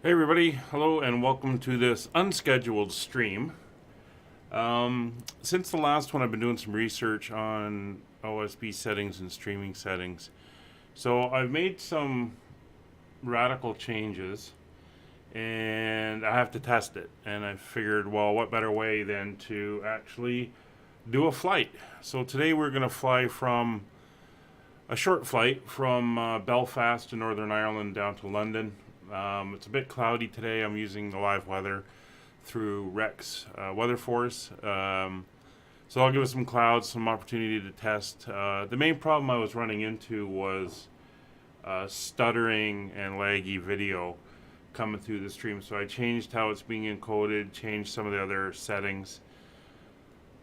Hey everybody, hello and welcome to this unscheduled stream. Since the last one I've been doing some research on OSB settings and streaming settings. So I've made some radical changes and I have to test it. And I figured, well, what better way than to actually do a flight. So today we're going to fly from a short flight from Belfast in Northern Ireland down to London. It's a bit cloudy today. I'm using the live weather through Rex Weather Force. So I'll give us some clouds, some opportunity to test. The main problem I was running into was stuttering and laggy video coming through the stream. So I changed how it's being encoded, changed some of the other settings.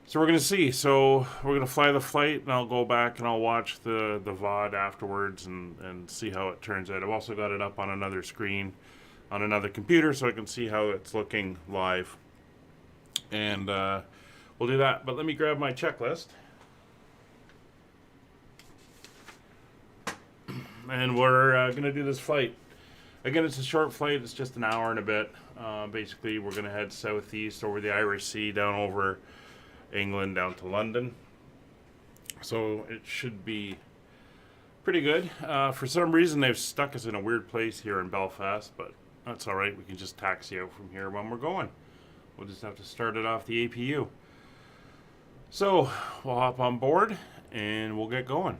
So we're going to see. So we're going to fly the flight, and I'll go back and I'll watch the VOD afterwards and see how it turns out. I've also got it up on another screen on another computer so I can see how it's looking live. And we'll do that. But let me grab my checklist. And we're going to do this flight. Again, it's a short flight. It's just an hour and a bit. Basically, we're going to head southeast over the Irish Sea down over England down to London, so it should be pretty good. For some reason they've stuck us in a weird place here in Belfast, but that's alright. We can just taxi out from here when we're going. We'll just have to start it off the APU. So we'll hop on board and we'll get going.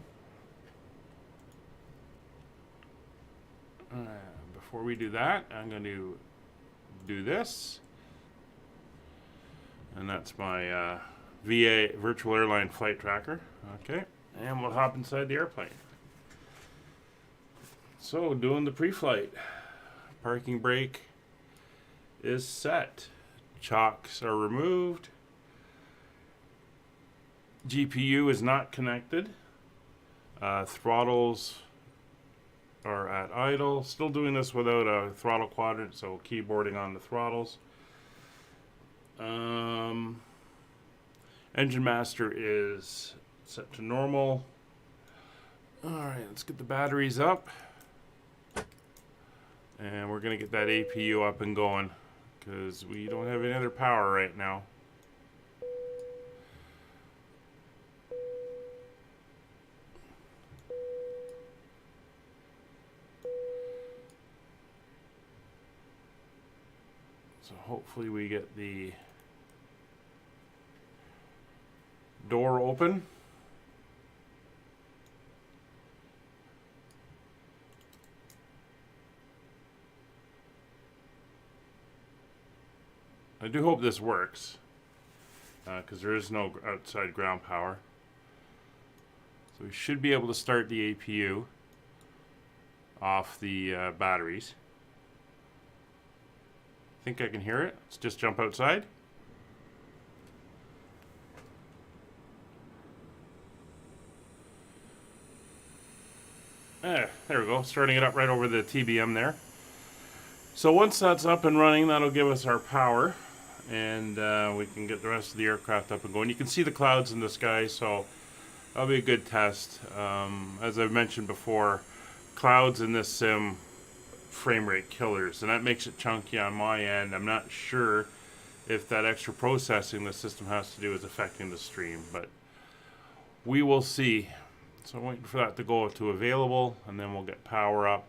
Before we do that, I'm going to do this, and that's my VA virtual airline flight tracker. Okay, and we'll hop inside the airplane. So doing the pre-flight. Parking brake is set. Chocks are removed. GPU is not connected. Throttles are at idle. Still doing this without a throttle quadrant, so keyboarding on the throttles. Engine master is set to normal. Alright, let's get the batteries up. And we're going to get that APU up and going because we don't have any other power right now. So hopefully we get the door open. I do hope this works because there is no outside ground power. So we should be able to start the APU off the batteries. I think I can hear it. Let's just jump outside. There we go, starting it up right over the TBM there. So once that's up and running, that'll give us our power, and we can get the rest of the aircraft up and going. You can see the clouds in the sky, so that'll be a good test. As I've mentioned before, clouds in this sim frame rate killers, and that makes it chunky on my end. I'm not sure if that extra processing the system has to do is affecting the stream, but we will see. So I'm waiting for that to go to available, and then we'll get power up.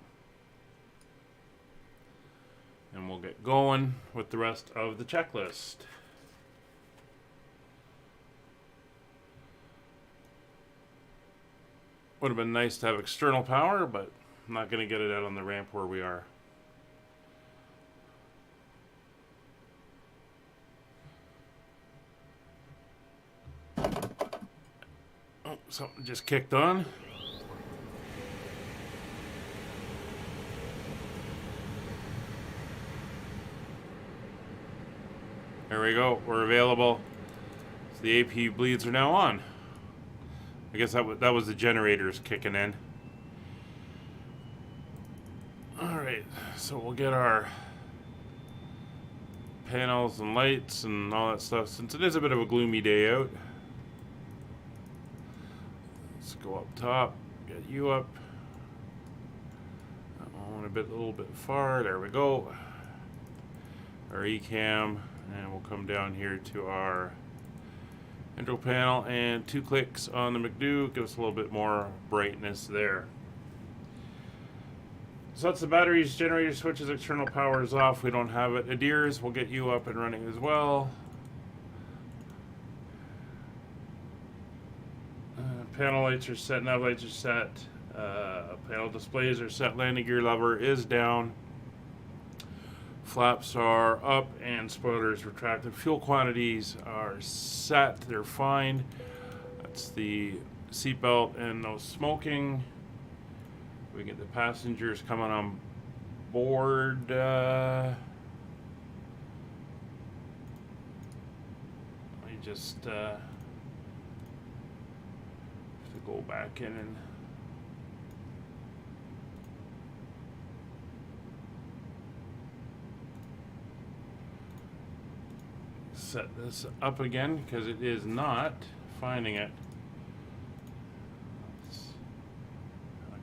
And we'll get going with the rest of the checklist. Would have been nice to have external power, but I'm not going to get it out on the ramp where we are. Oh, something just kicked on. There we go. We're available. So the APU bleeds are now on. I guess that was the generators kicking in. Alright, so we'll get our panels and lights and all that stuff since it is a bit of a gloomy day out. Let's go up top, get you up. That one a little bit far. There we go. our ECAM, and we'll come down here to our intro panel, and 2 clicks on the McDo gives us a little bit more brightness there. So that's the batteries, generator switches, external power is off. We don't have it. Adheres will get you up and running as well. Panel lights are set, nav lights are set. Panel displays are set. Landing gear lever is down. Flaps are up and spoilers retracted. Fuel quantities are set. They're fine. That's the seatbelt and no smoking. We get the passengers coming on board. Let me just have to go back in and set this up again because it is not finding it.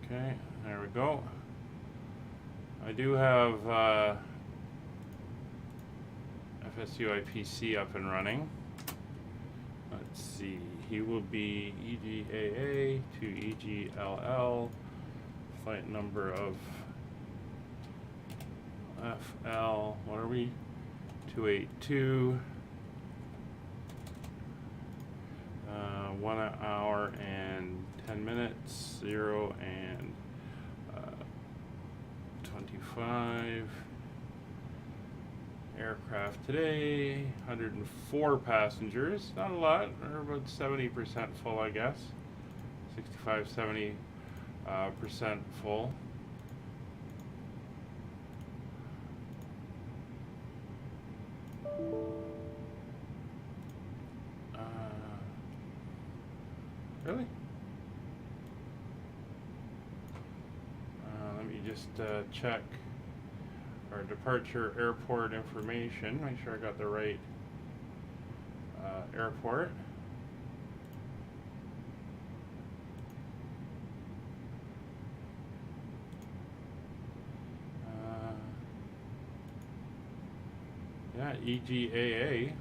Okay, there we go. I do have FSUI PC up and running. Let's see, he will be EGAA to EGLL, flight number of FL, what are we? 282. 1 hour and 10 minutes, 0 and 25. Aircraft today, 104 passengers, not a lot, or about 70% full, I guess. 65-70% full. Really? Let me just check our departure airport information. Make sure I got the right airport. Yeah, EGAA.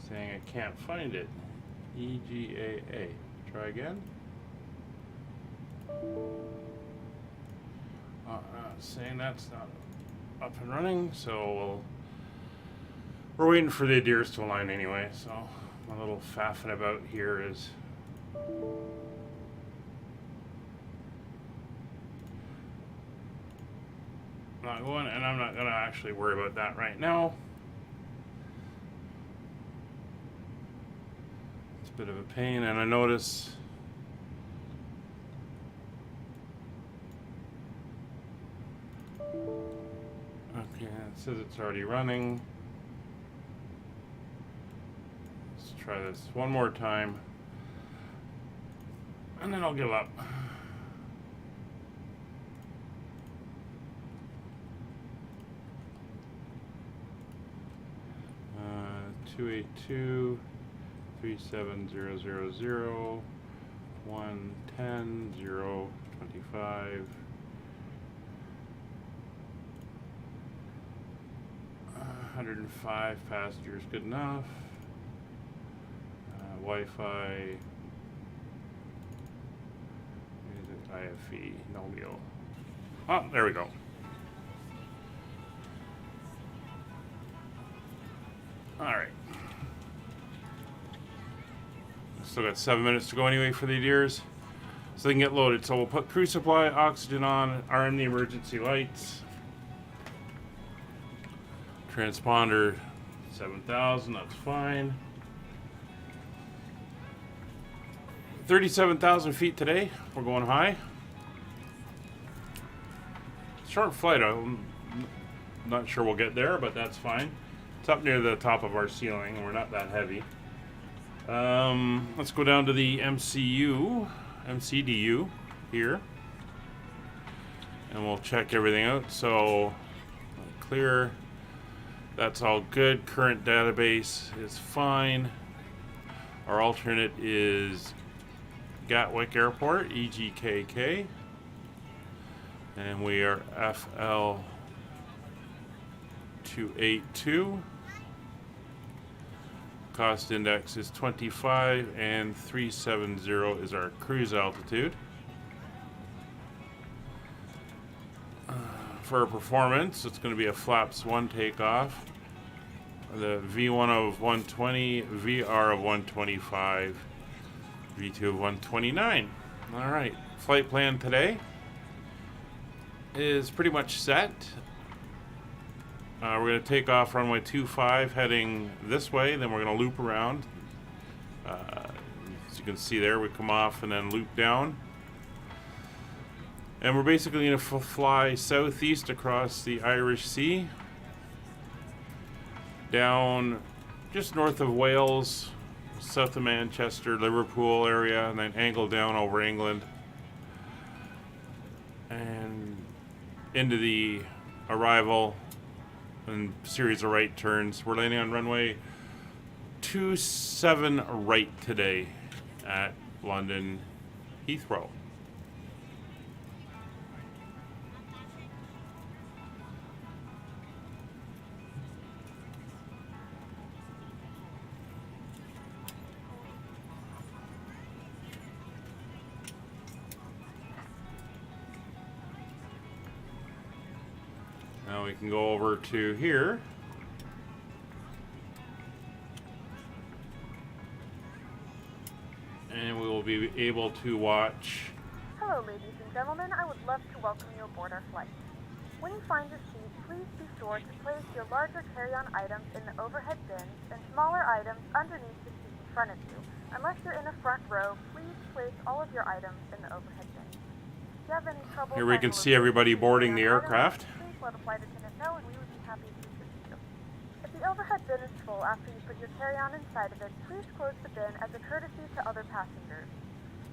Saying I can't find it. EGAA. Try again. Saying that's not up and running, so we're waiting for the adheres to align anyway. So my little faffing about here is not going, and I'm not going to actually worry about that right now. It's a bit of a pain, and I notice okay, it says it's already running. Let's try this one more time, and then I'll give up. 282 37000 110 025 105 passengers, good enough. Wi-Fi, music, IFE, no deal. Oh, there we go. All right. Still got 7 minutes to go anyway for the adheres, so they can get loaded. So we'll put crew supply, oxygen on, RM the emergency lights. Transponder 7,000, that's fine. 37,000 feet today. We're going high. Short flight. I'm not sure we'll get there, but that's fine. It's up near the top of our ceiling, and we're not that heavy. Let's go down to the MCDU here, and we'll check everything out. So clear. That's all good. Current database is fine. Our alternate is Gatwick Airport, EGKK. And we are FL 282. Cost index is 25, and 370 is our cruise altitude. For performance, it's going to be a flaps 1 takeoff, the V1 of 120, VR of 125, V2 of 129. All right, flight plan today is pretty much set. We're going to take off runway 25 heading this way, then we're going to loop around. As you can see there, we come off and then loop down. And we're basically going to fly southeast across the Irish Sea, down just north of Wales, south of Manchester, Liverpool area, and then angle down over England and into the arrival and series of right turns. We're landing on runway 27 right today at London Heathrow. Now we can go over to here. And we will be able to watch. Hello, ladies and gentlemen. I would love to welcome you aboard our flight. When you find your seat, please be sure to place your larger carry-on items in the overhead bins and smaller items underneath the seat in front of you. Unless you're in a front row, please place all of your items in the overhead bins. If you have any trouble, Here we can see everybody boarding the aircraft. Please let a flight attendant know, and we would be happy to assist you. If the overhead bin is full after you put your carry-on inside of it, please close the bin as a courtesy to other passengers.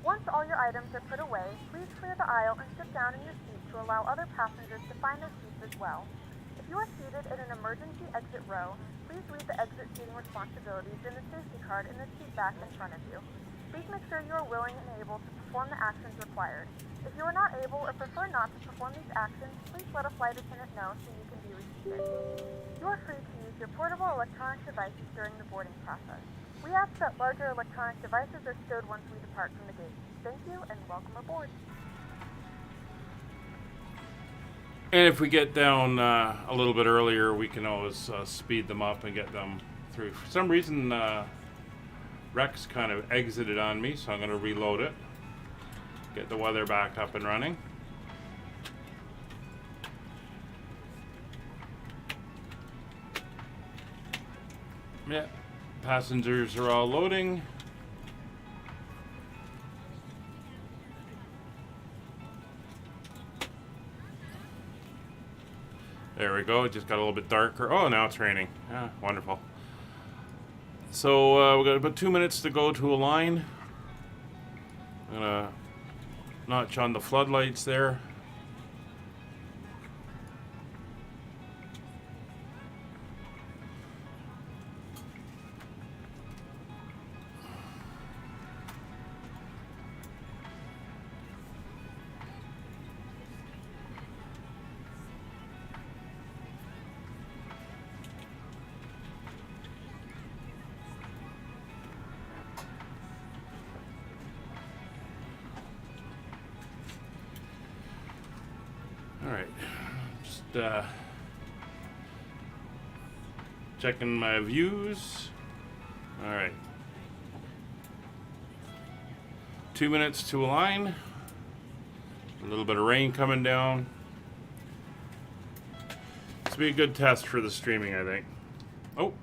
Once all your items are put away, please clear the aisle and sit down in your seat to allow other passengers to find their seats as well. If you are seated in an emergency exit row, please read the exit seating responsibilities in the safety card in the seat back in front of you. Please make sure you are willing and able to perform the actions required. If you are not able or prefer not to perform these actions, please let a flight attendant know so you can be reseated. You are free to use your portable electronic devices during the boarding process. We ask that larger electronic devices are stowed once we depart from the gate. Thank you and welcome aboard. And if we get down a little bit earlier, we can always speed them up and get them through. For some reason, Rex kind of exited on me, so I'm going to reload it. Get the weather back up and running. Yeah, passengers are all loading. There we go. It just got a little bit darker. Oh, now it's raining. Yeah, wonderful. So we've got about 2 minutes to go to a line. I'm gonna notch on the floodlights there. Alright, just checking my views. Alright. 2 minutes to align. A little bit of rain coming down. This will be a good test for the streaming, I think. Oh.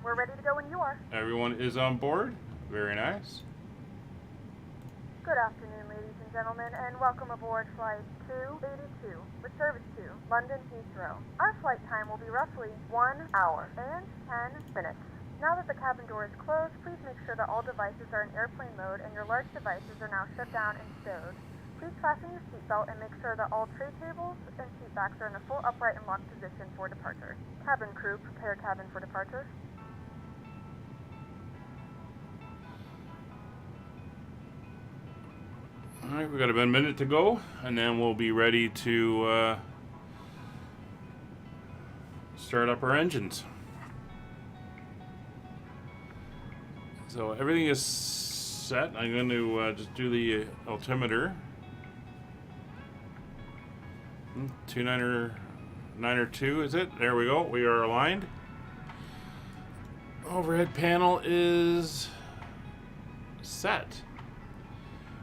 We're ready to go when you are. Everyone is on board. Very nice. Good afternoon, ladies and gentlemen, and welcome aboard Flight 282 with service to London Heathrow. Our flight time will be roughly 1 hour and 10 minutes. Now that the cabin door is closed, please make sure that all devices are in airplane mode and your large devices are now shut down and stowed. Please fasten your seatbelt and make sure that all tray tables and seat backs are in a full upright and locked position for departure. Cabin crew, prepare cabin for departure. Alright, we've got about a minute to go, and then we'll be ready to start up our engines. So everything is set. I'm going to just do the altimeter. 292 is it? There we go. We are aligned. Overhead panel is set.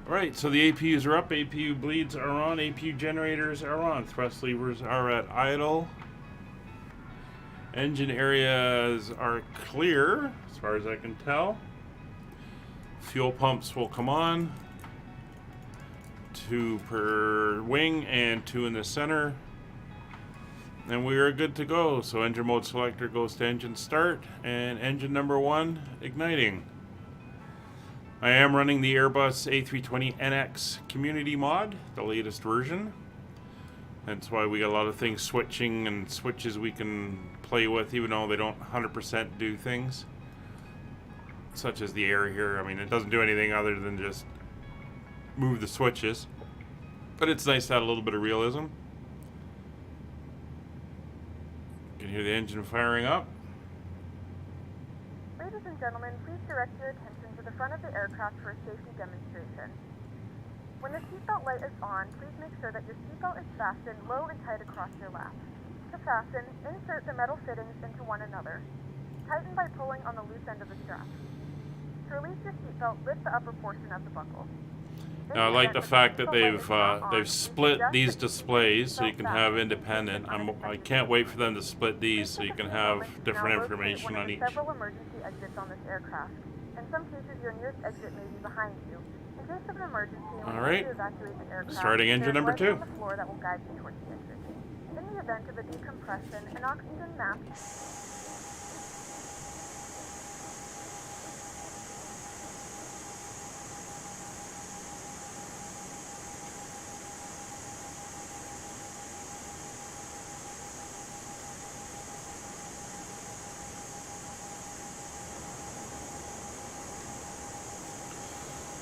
Alright, so the APUs are up, APU bleeds are on, APU generators are on, thrust levers are at idle. Engine areas are clear, as far as I can tell. Fuel pumps will come on. 2 per wing and 2 in the center. And we are good to go. So engine mode selector goes to engine start and engine number 1 igniting. I am running the Airbus A320neo community mod, the latest version. That's why we got a lot of things switching and switches we can play with, even though they don't 100% do things. Such as the air here. I mean, it doesn't do anything other than just move the switches. But it's nice to add a little bit of realism. You can hear the engine firing up. Ladies and gentlemen, please direct your attention to the front of the aircraft for a safety demonstration. When the seatbelt light is on, please make sure that your seatbelt is fastened low and tight across your lap. To fasten, insert the metal fittings into one another. Tighten by pulling on the loose end of the strap. To release your seatbelt, lift the upper portion of the buckle. Now, I like the fact that they've split these displays so you can have independent. I can't wait for them to split these so you can have different information on each. Several emergency exits on this aircraft. In some cases, your nearest exit may be behind you. In case of an emergency, all right. to evacuate the aircraft, starting engine number 2. On the floor that will guide you towards the exit. In the event of a decompression, an oxygen mask.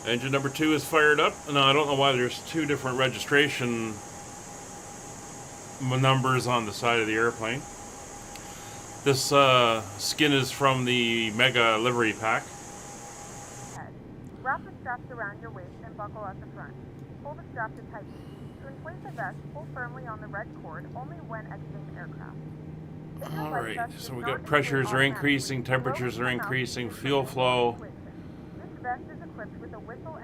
Engine number 2 is fired up. Now, I don't know why there's 2 different registration numbers on the side of the airplane. This skin is from the Mega livery pack. Wrap the straps around your waist and buckle at the front. Pull the strap to tighten. To inflate the vest, pull firmly on the red cord only when exiting the aircraft. Alright, so we got pressures are increasing, temperatures are increasing, fuel flow.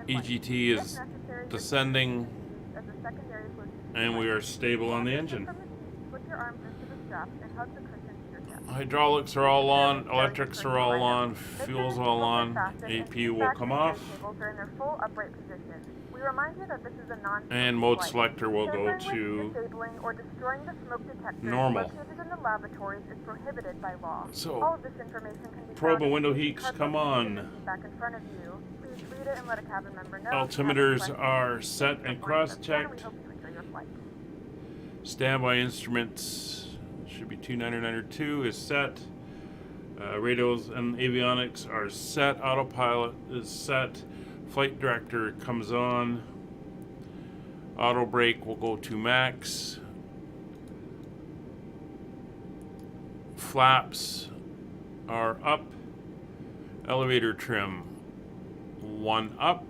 EGT is descending, and we are stable on the engine. Hydraulics are all on, electrics are all on, fuel's all on, APU will come off, and mode selector will go to normal. So, probe and window heats come on. Altimeters are set and cross-checked. Standby instruments should be 2992 is set. Radios and avionics are set. Autopilot is set. Flight director comes on. Auto brake will go to max. Flaps are up. Elevator trim 1 up.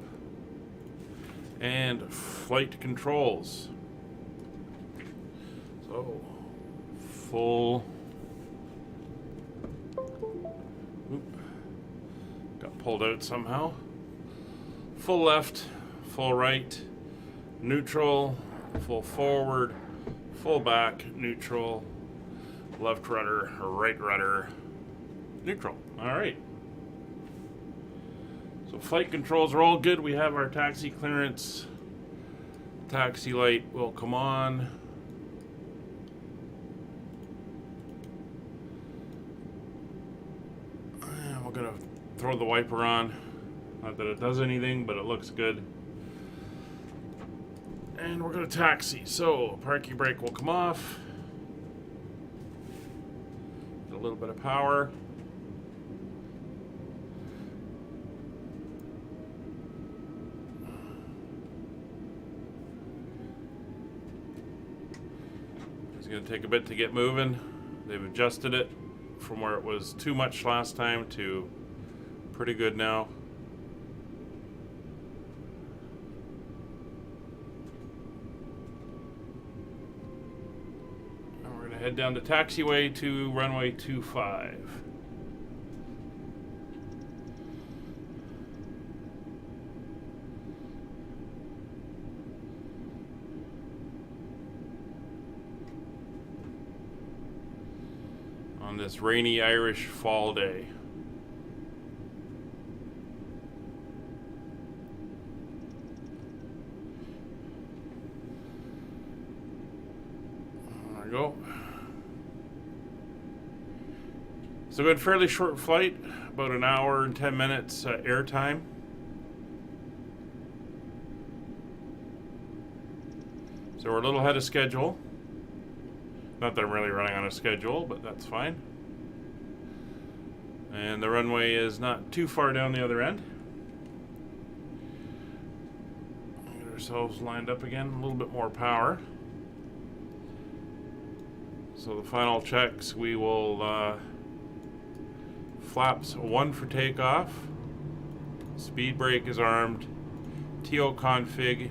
And flight controls. So full. Oop, got pulled out somehow. Full left, full right, neutral, full forward, full back, neutral, left rudder, right rudder, neutral. All right. So flight controls are all good. We have our taxi clearance. Taxi light will come on. And we're gonna throw the wiper on. Not that it does anything, but it looks good. And we're gonna taxi. So parking brake will come off. Get a little bit of power. It's gonna take a bit to get moving. They've adjusted it from where it was too much last time to pretty good now. And we're going to head down the taxiway to runway 25. On this rainy Irish fall day. There we go. So we had a fairly short flight, about an hour and 10 minutes air time. So we're a little ahead of schedule. Not that I'm really running on a schedule, but that's fine. And the runway is not too far down the other end. Get ourselves lined up again, a little bit more power. So the final checks, we will flaps 1 for takeoff. Speed brake is armed. TO config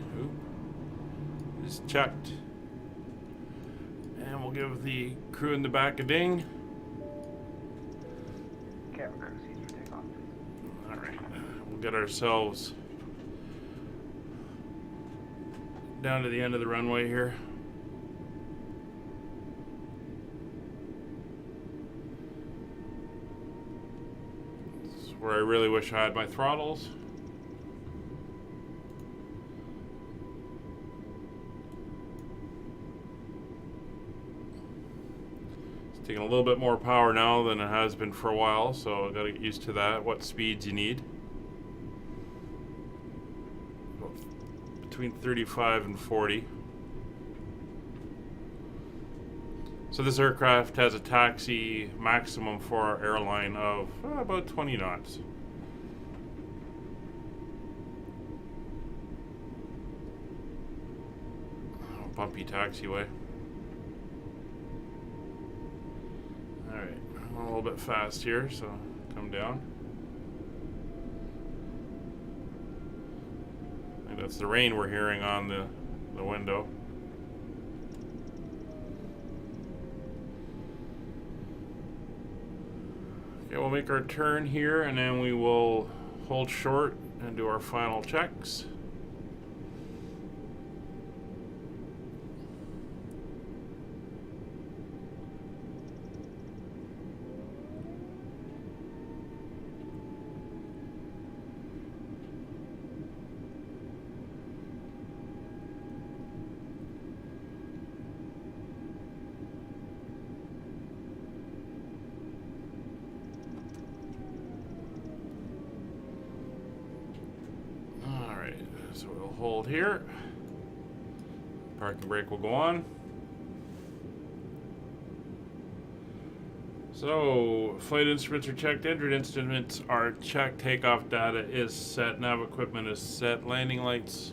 is checked. And we'll give the crew in the back a ding. Alright, we'll get ourselves down to the end of the runway here. This is where I really wish I had my throttles. Taking a little bit more power now than it has been for a while, so I've got to get used to that, what speeds you need. Between 35 and 40. So this aircraft has a taxi maximum for our airline of about 20 knots. Oh, bumpy taxiway. Alright, I'm a little bit fast here, so come down. I think that's the rain we're hearing on the window. Okay, we'll make our turn here and then we will hold short and do our final checks. So we'll hold here. Parking brake will go on. So, flight instruments are checked, entered instruments are checked, takeoff data is set, nav equipment is set, landing lights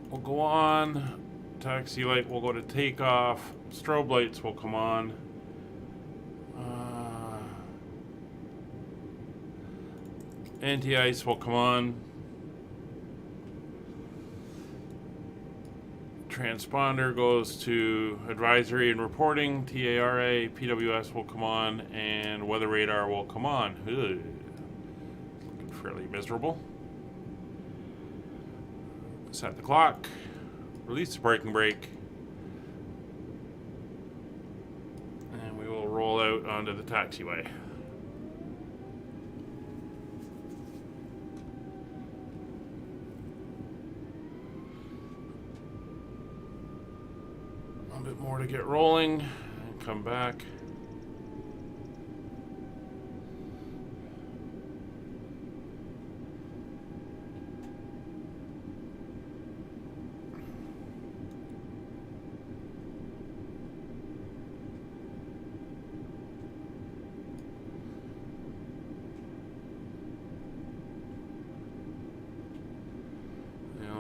will go on, taxi light will go to takeoff, strobe lights will come on. Anti-ice will come on. Transponder goes to advisory and reporting. TARA, PWS will come on, and weather radar will come on. Ugh. Looking fairly miserable. Set the clock. Release the braking brake. And we will roll out onto the taxiway. Bit more to get rolling and come back.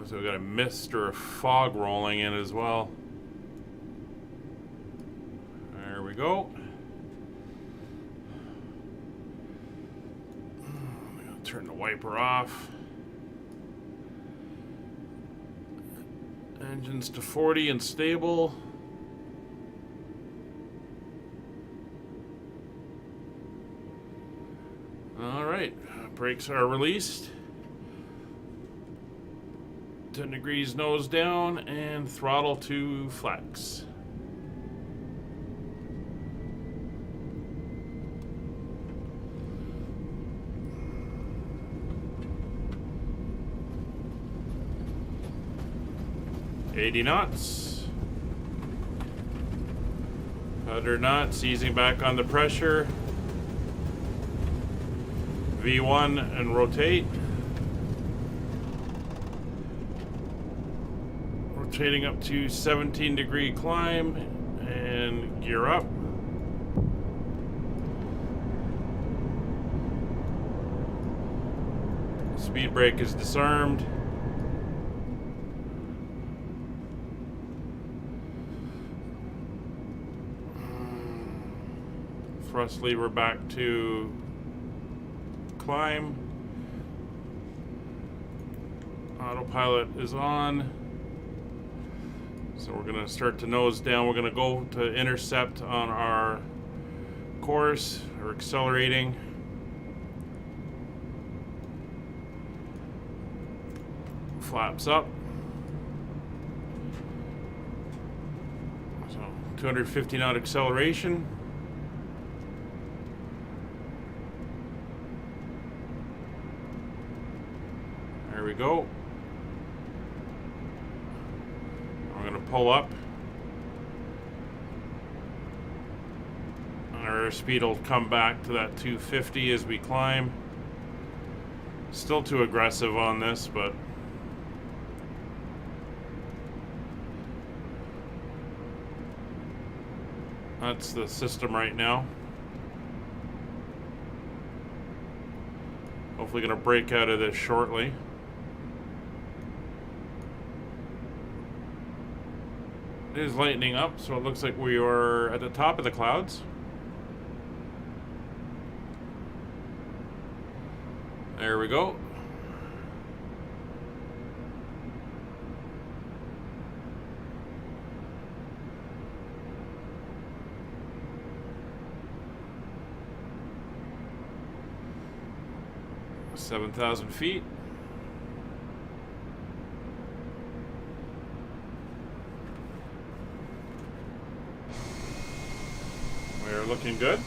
So we've got a mist or a fog rolling in as well. we go. I'm going to turn the wiper off. Engines to 40 and stable. All right, brakes are released. 10 degrees nose down and throttle to flex. $80 knots. 100 knots, easing back on the pressure. V1 and rotate. Rotating up to 17-degree climb and gear up. Speed brake is disarmed. Thrust lever back to climb. Autopilot is on. So we're going to start to nose down. We're going to go to intercept on our course. We're accelerating. Flaps up. So 250 knot acceleration. There we go. We're going to pull up. Our speed will come back to that 250 as we climb. Still too aggressive on this, but that's the system right now. Hopefully going to break out of this shortly. It is lightening up, so it looks like we are at the top of the clouds. There we go. — 7,000 feet. We're looking good.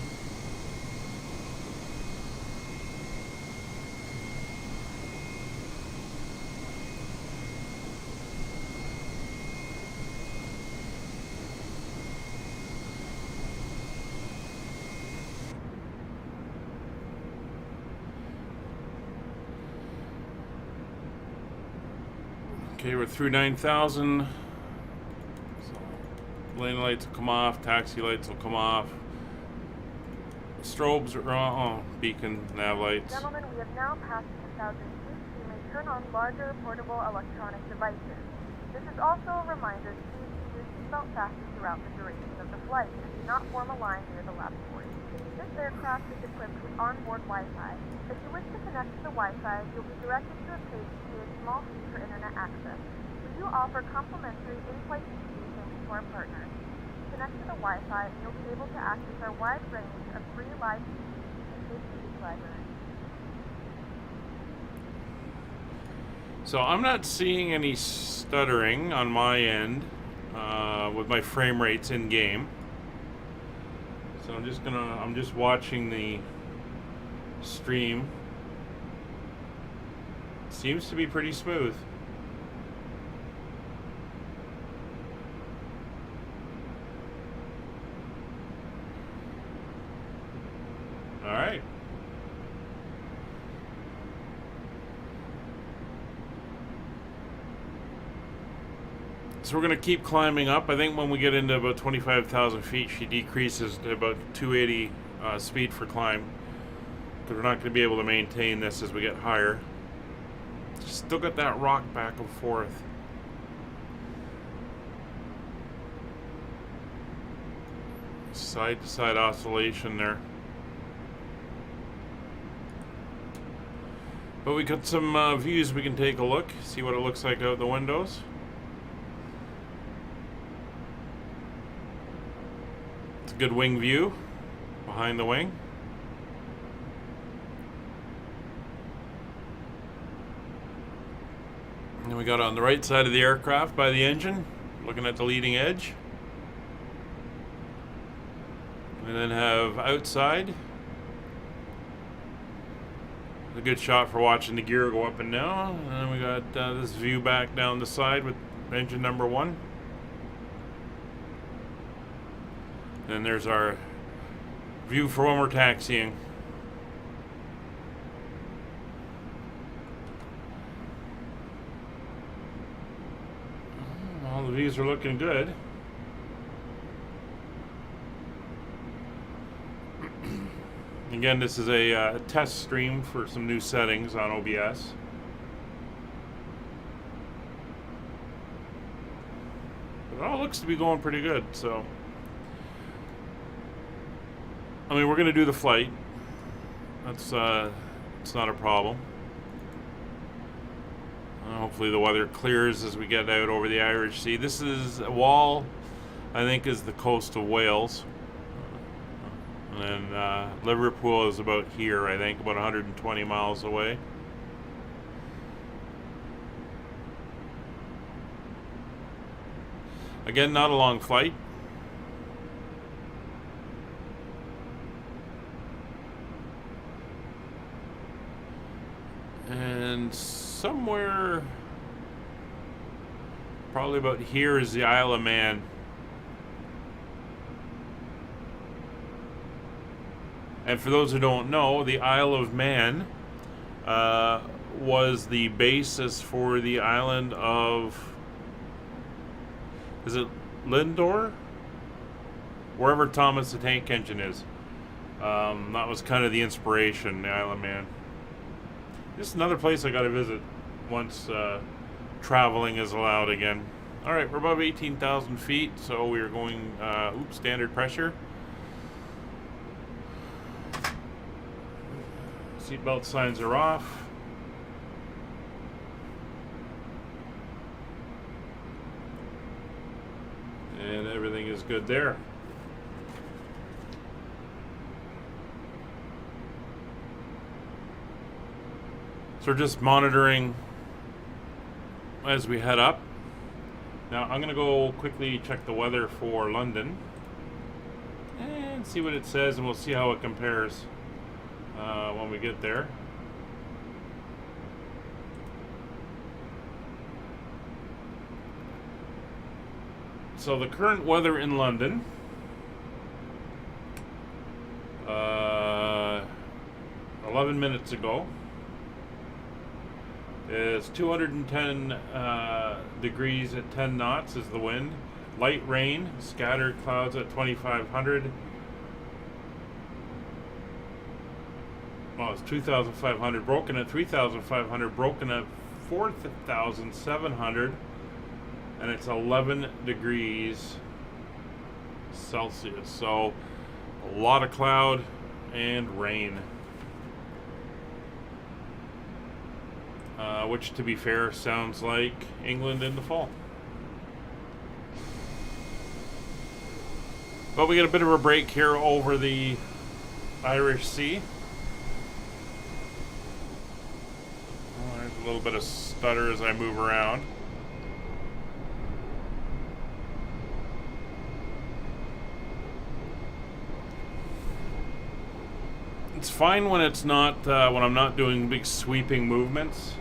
Okay, we're through 9,000. So lane lights will come off, taxi lights will come off. Strobes are on, beacon, nav lights. Gentlemen, we have now passed 10,000 feet. You may turn on larger portable electronic devices. This is also a reminder to please keep your seatbelt fastened throughout the duration of the flight and do not form a line near the lavatory. This aircraft is equipped with onboard Wi-Fi. If you wish to connect to the Wi-Fi, you'll be directed to a page via a small fee for internet access. We do offer complimentary in-flight communication to our partners. Connect to the Wi-Fi and you'll be able to access our wide range of free live feeds and safety library. So I'm not seeing any stuttering on my end with my frame rates in game. So I'm just watching the stream. Seems to be pretty smooth. All right. So we're going to keep climbing up. I think when we get into about 25,000 feet, she decreases to about 280 speed for climb. Because we're not going to be able to maintain this as we get higher. Still got that rock back and forth. side-to-side oscillation there. But we got some views we can take a look, see what it looks like out the windows. It's a good wing view behind the wing. And we got on the right side of the aircraft by the engine, looking at the leading edge. And then have outside. A good shot for watching the gear go up and down. And then we got this view back down the side with engine number 1. And there's our view for when we're taxiing. All the views are looking good. Again, this is a test stream for some new settings on OBS. But it all looks to be going pretty good, so. I mean, we're going to do the flight. It's not a problem. Hopefully the weather clears as we get out over the Irish Sea. This is Wall, I think, is the coast of Wales. And then Liverpool is about here, I think, about 120 miles away. Again, not a long flight. And somewhere, probably about here, is the Isle of Man. And for those who don't know, the Isle of Man was the basis for the island of, is it Lindor? Wherever Thomas the Tank Engine is. That was kind of the inspiration, the Isle of Man. This is another place I got to visit once traveling is allowed again. All right, we're above 18,000 feet, so we are going standard pressure. Seatbelt signs are off. And everything is good there. So we're just monitoring as we head up. Now I'm going to go quickly check the weather for London and see what it says, and we'll see how it compares when we get there. So the current weather in London, 11 minutes ago, is 210 degrees at 10 knots is the wind. Light rain, scattered clouds at 2,500. Well, it's 2,500, broken at 3,500, broken at 4,700, and it's 11 degrees Celsius. So a lot of cloud and rain. Which, to be fair, sounds like England in the fall. But we get a bit of a break here over the Irish Sea. Oh, there's a little bit of stutter as I move around. It's fine when it's not when I'm not doing big sweeping movements.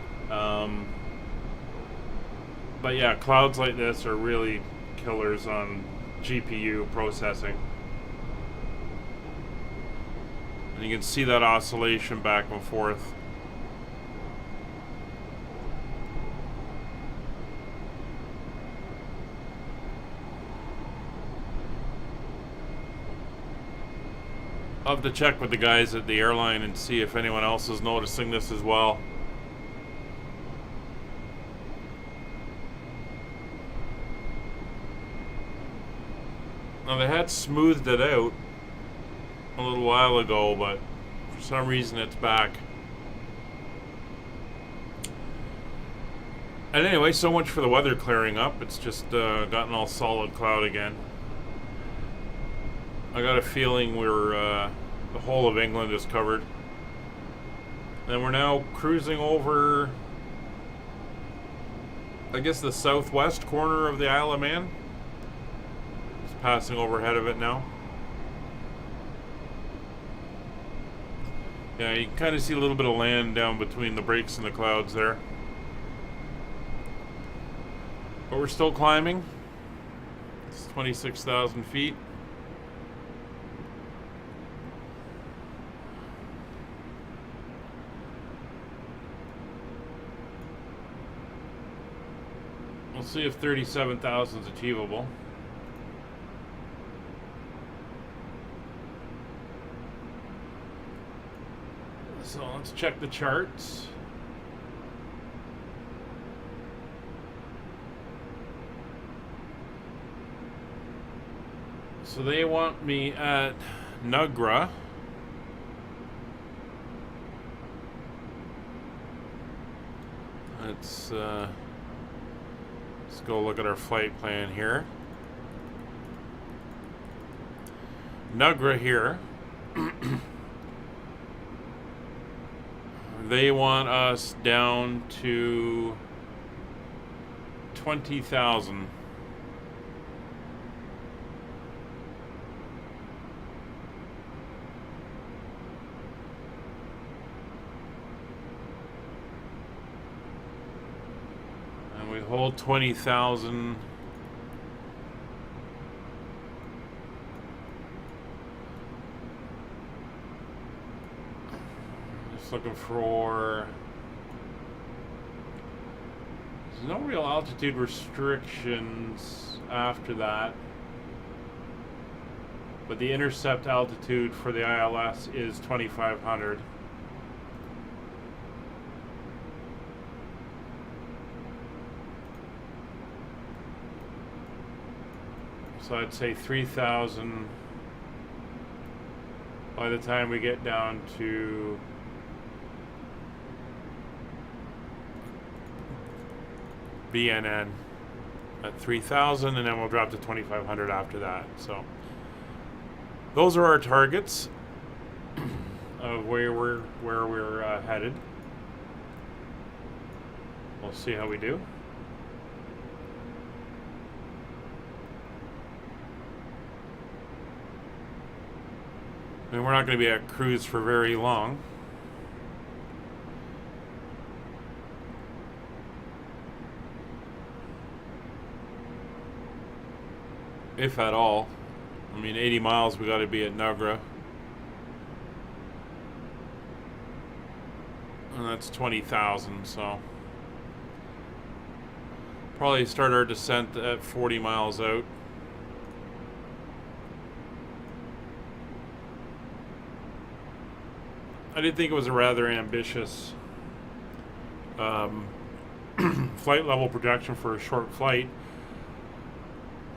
But yeah, clouds like this are really killers on GPU processing. And you can see that oscillation back and forth. I'll have to check with the guys at the airline and see if anyone else is noticing this as well. Now they had smoothed it out a little while ago, but for some reason it's back. And anyway, so much for the weather clearing up. It's just gotten all solid cloud again. I got a feeling we're the whole of England is covered. And we're now cruising over, I guess, the southwest corner of the Isle of Man. Just passing overhead of it now. Yeah, you can kind of see a little bit of land down between the breaks and the clouds there. But we're still climbing. It's 26,000 feet. We'll see if 37,000 is achievable. So let's check the charts. So they want me at Nugra. Let's go look at our flight plan here. Nugra here. They want us down to 20,000. And we hold 20,000. Looking for, there's no real altitude restrictions after that, but the intercept altitude for the ILS is 2,500. So I'd say 3,000 by the time we get down to BNN at 3,000, and then we'll drop to 2,500 after that. So those are our targets of where we're headed. We'll see how we do. I mean, we're not going to be at cruise for very long. If at all. I mean, 80 miles we got to be at Nugra. And that's 20,000, so probably start our descent at 40 miles out. I did think it was a rather ambitious flight level projection for a short flight.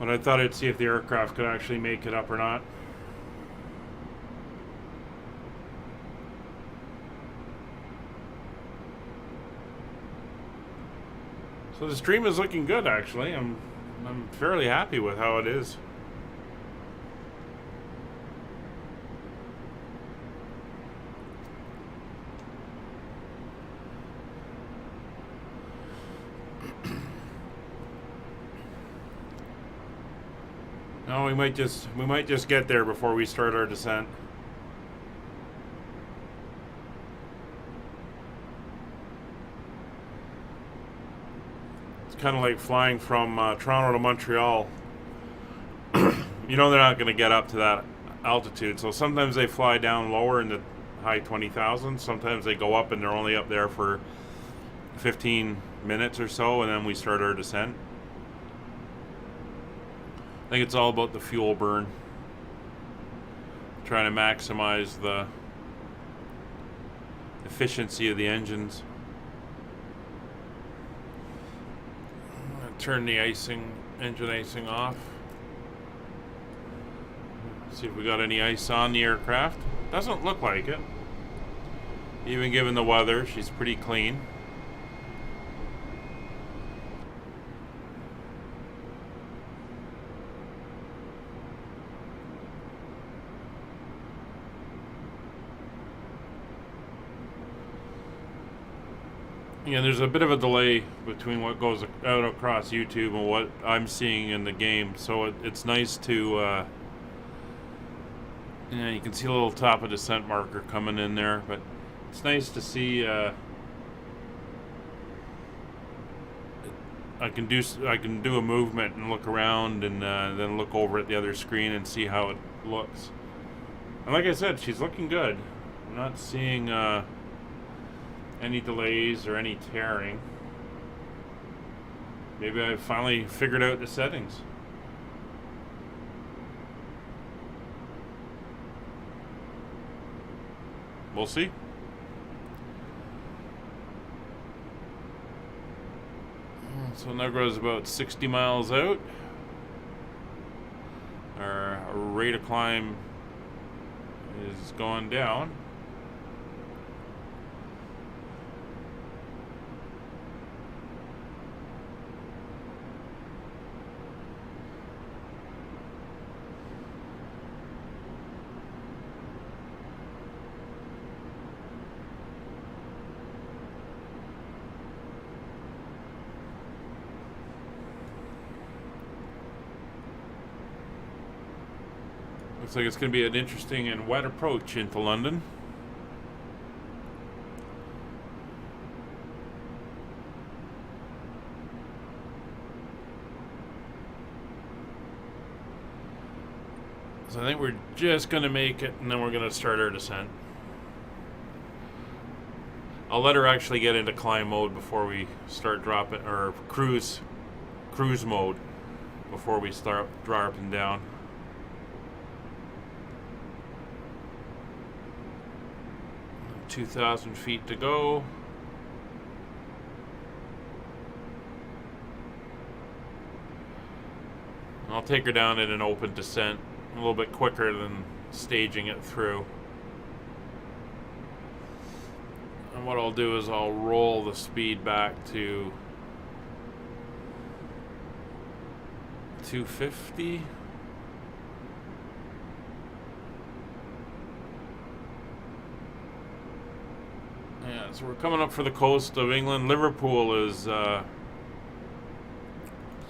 But I thought I'd see if the aircraft could actually make it up or not. So the stream is looking good, actually. I'm fairly happy with how it is. No, we might just get there before we start our descent. It's kind of like flying from Toronto to Montreal. You know they're not going to get up to that altitude, so sometimes they fly down lower in the high 20,000. Sometimes they go up and they're only up there for 15 minutes or so, and then we start our descent. I think it's all about the fuel burn. Trying to maximize the efficiency of the engines. I'm gonna turn the engine icing off. See if we got any ice on the aircraft. Doesn't look like it. Even given the weather, she's pretty clean. Yeah, there's a bit of a delay between what goes out across YouTube and what I'm seeing in the game, so it's nice to, yeah, you can see a little top of descent marker coming in there, but it's nice to see. I can do a movement and look around and then look over at the other screen and see how it looks. And like I said, she's looking good. I'm not seeing any delays or any tearing. Maybe I finally figured out the settings. We'll see. So Negro's about 60 miles out. Our rate of climb is going down. Looks like it's going to be an interesting and wet approach into London. So I think we're just going to make it, and then we're going to start our descent. I'll let her actually get into climb mode before we start dropping, or cruise mode before we start dropping down. 2,000 feet to go. I'll take her down in an open descent, a little bit quicker than staging it through. And what I'll do is I'll roll the speed back to 250. Yeah, so we're coming up for the coast of England. Liverpool is, let's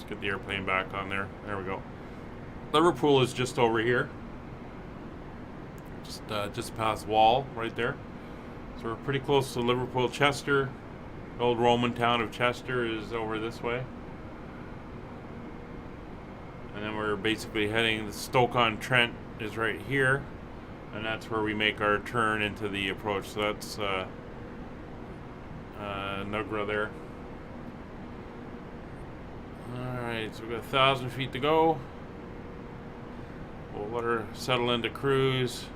get the airplane back on there. There we go. Liverpool is just over here. Just past Wall, right there. So we're pretty close to Liverpool. Chester, the old Roman town of Chester, is over this way. And then we're basically heading, the Stoke-on-Trent is right here. And that's where we make our turn into the approach. So that's Nugra there. Alright, so we've got 1,000 feet to go. We'll let her settle into cruise.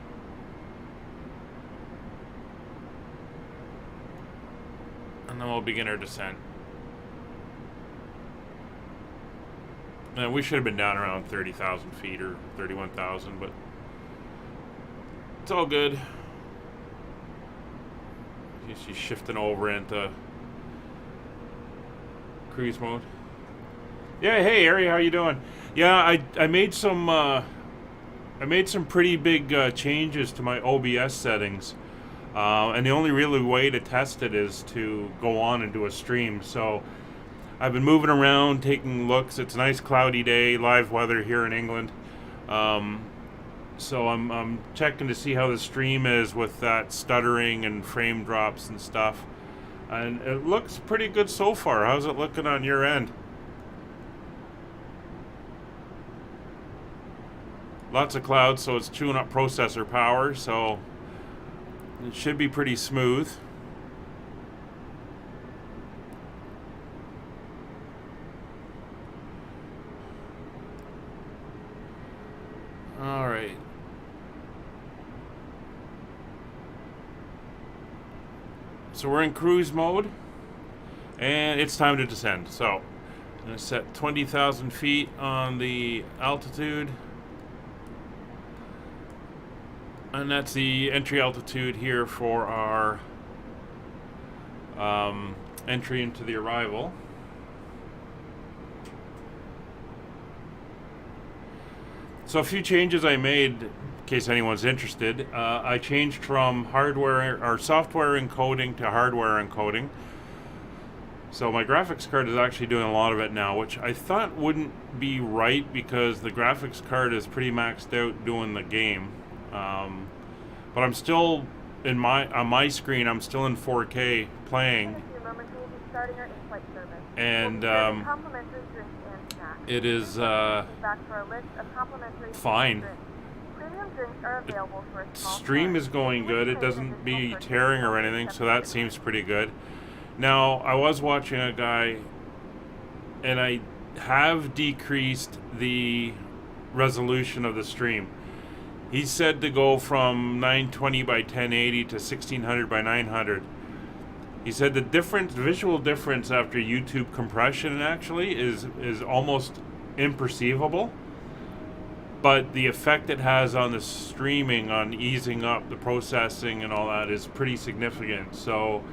And then we'll begin our descent. And we should have been down around 30,000 feet or 31,000, but it's all good. She's shifting over into cruise mode. Yeah, hey Ari, how you doing? Yeah, I made some pretty big changes to my OBS settings, and the only really way to test it is to go on and do a stream. So I've been moving around, taking looks. It's a nice cloudy day, live weather here in England. So I'm checking to see how the stream is with that stuttering and frame drops and stuff. And it looks pretty good so far. How's it looking on your end? Lots of clouds, so it's chewing up processor power, so it should be pretty smooth. All right. So we're in cruise mode, and it's time to descend. So I'm going to set 20,000 feet on the altitude. And that's the entry altitude here for our entry into the arrival. So a few changes I made, in case anyone's interested. I changed from hardware or software encoding to hardware encoding. So my graphics card is actually doing a lot of it now, which I thought wouldn't be right because the graphics card is pretty maxed out doing the game. But I'm still on my screen. I'm still in 4K playing, and it is fine. Stream is going good. It doesn't be tearing or anything, so that seems pretty good. Now, I was watching a guy, and I have decreased the resolution of the stream. He said to go from 920 by 1080 to 1600 by 900. He said the visual difference after YouTube compression actually is almost imperceivable. But the effect it has on the streaming, on easing up the processing and all that, is pretty significant. So,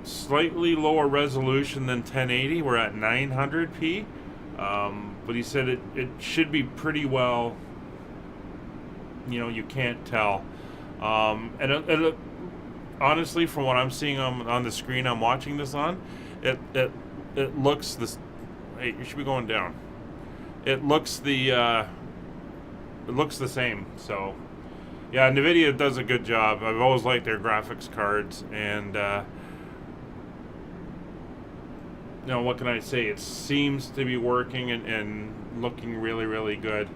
slightly lower resolution than 1080. We're at 900p. But he said it should be pretty well, you can't tell. And honestly, from what I'm seeing on the screen I'm watching this on, it looks this. Hey, you should be going down. It looks the same. So, yeah, Nvidia does a good job. I've always liked their graphics cards, and what can I say? It seems to be working and looking really, really good.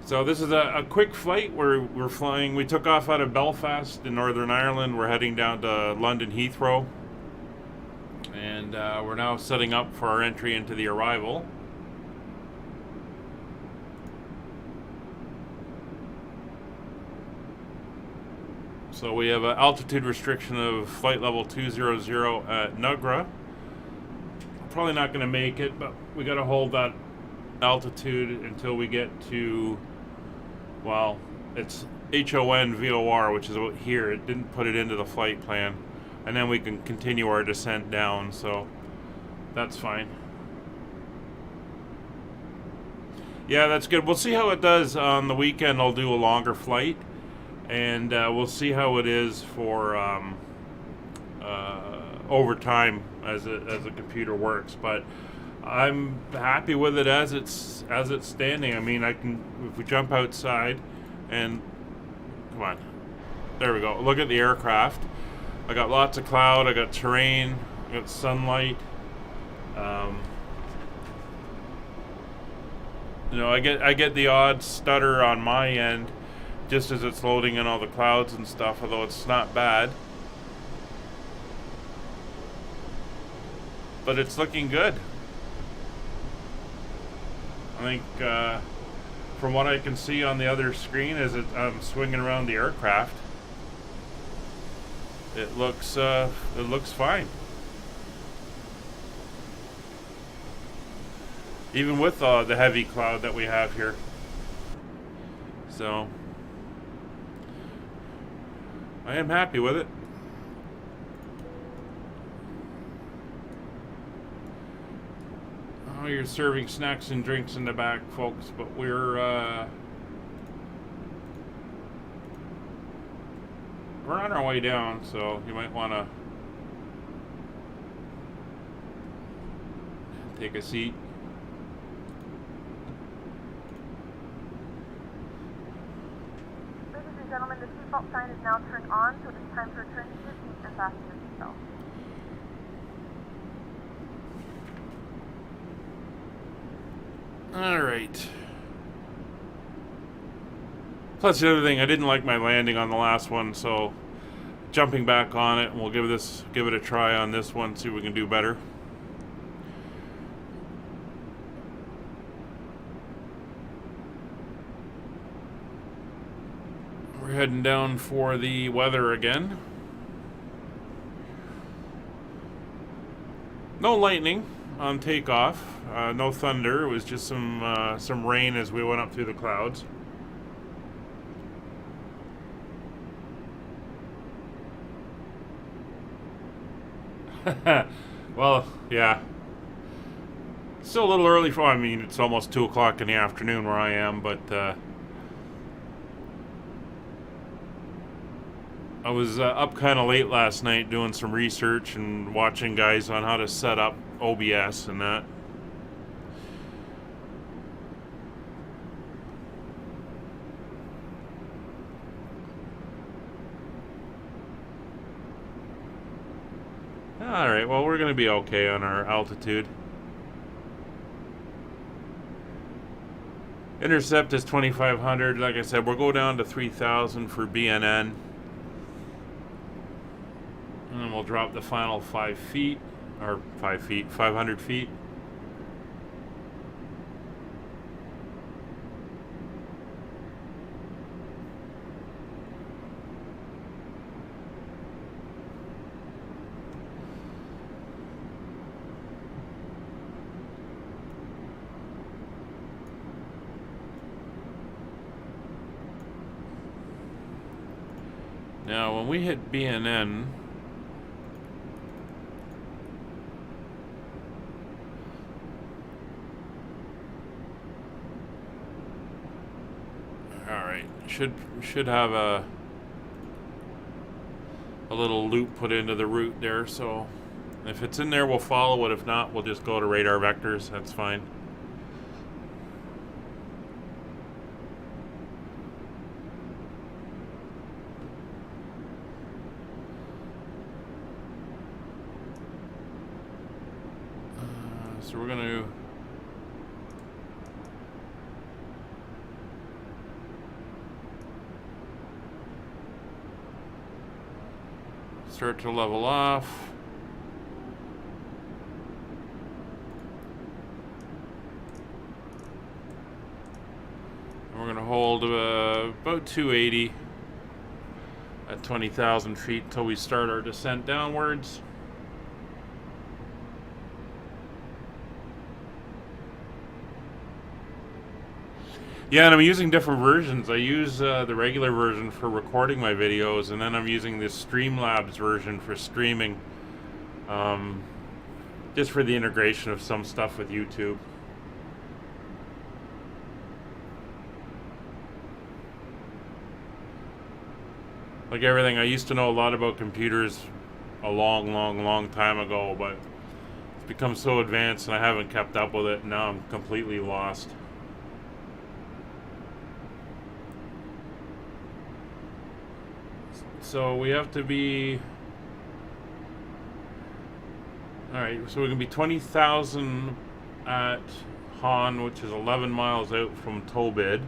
So this is a quick flight where we're flying. We took off out of Belfast in Northern Ireland. We're heading down to London Heathrow. And we're now setting up for our entry into the arrival. So we have an altitude restriction of flight level 200 at Nugra. Probably not going to make it, but we got to hold that altitude until we get to, well, it's HONVOR, which is about here. It didn't put it into the flight plan. And then we can continue our descent down, so that's fine. Yeah, that's good. We'll see how it does on the weekend. I'll do a longer flight, and we'll see how it is for overtime as the computer works. But I'm happy with it as it's standing. I mean, if we jump outside and come on, there we go. Look at the aircraft. I got lots of cloud, I got terrain, I got sunlight. I get the odd stutter on my end just as it's loading in all the clouds and stuff, although it's not bad. But it's looking good. I think from what I can see on the other screen as I'm swinging around the aircraft, it looks fine. Even with the heavy cloud that we have here. So I am happy with it. Oh, you're serving snacks and drinks in the back, folks, but we're on our way down, so you might want to take a seat. Ladies and gentlemen, the seatbelt sign is now turned on, so it is time to return to your seat and fasten your seatbelt. All right. Plus the other thing, I didn't like my landing on the last one, so jumping back on it, and we'll give it a try on this one, see if we can do better. We're heading down for the weather again. No lightning. on takeoff. No thunder. It was just some rain as we went up through the clouds. Well, yeah. Still a little early for. I mean, it's almost 2 o'clock in the afternoon where I am, but I was up kind of late last night doing some research and watching guys on how to set up OBS and that. Alright, well, we're going to be okay on our altitude. Intercept is 2,500. Like I said, we'll go down to 3,000 for BNN. And then we'll drop the final 5 feet. Or 5 feet, 500 feet. Now, when we hit BNN, alright, should have a little loop put into the route there, so if it's in there, we'll follow it. If not, we'll just go to radar vectors. That's fine. So we're going to start to level off. And we're going to hold about 280 at 20,000 feet until we start our descent downwards. Yeah, and I'm using different versions. I use the regular version for recording my videos, and then I'm using this Streamlabs version for streaming, just for the integration of some stuff with YouTube. Like everything, I used to know a lot about computers a long time ago, but it's become so advanced and I haven't kept up with it, and now I'm completely lost. So we have to be... Alright, so we're going to be 20,000 at Han, which is 11 miles out from Tobid.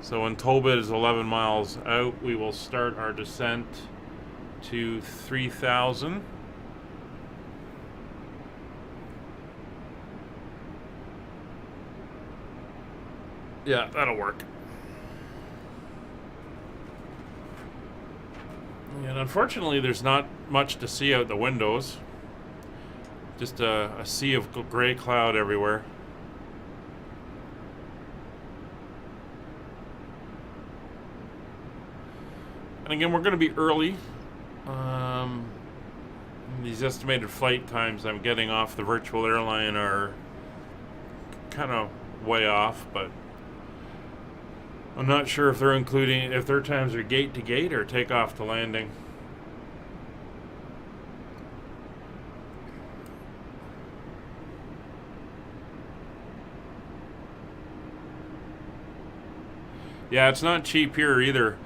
So when Tobid is 11 miles out, we will start our descent to 3,000. Yeah, that'll work. And unfortunately, there's not much to see out the windows. Just a sea of gray cloud everywhere. And again, we're going to be early. These estimated flight times I'm getting off the virtual airline are kind of way off, but I'm not sure if they're including, if their times are gate to gate or takeoff to landing. Yeah, it's not cheap here either.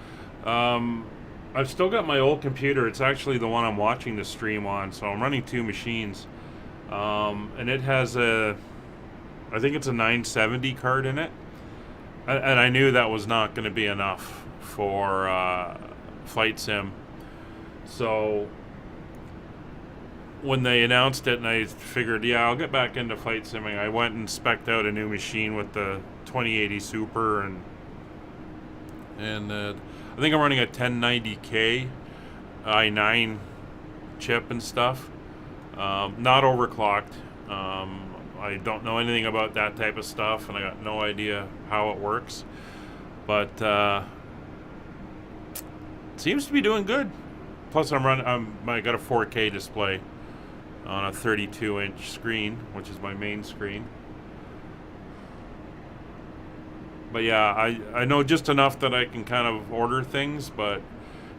I've still got my old computer. It's actually the one I'm watching the stream on, so I'm running 2 machines. And it has I think it's a 970 card in it. And I knew that was not going to be enough for Flight Sim. So when they announced it and I figured, yeah, I'll get back into Flight Simming, I went and spec'd out a new machine with the 2080 Super, and I think I'm running a 1090K i9 chip and stuff. Not overclocked. I don't know anything about that type of stuff, and I got no idea how it works. But it seems to be doing good. Plus, I got a 4K display on a 32-inch screen, which is my main screen. But yeah, I know just enough that I can kind of order things, but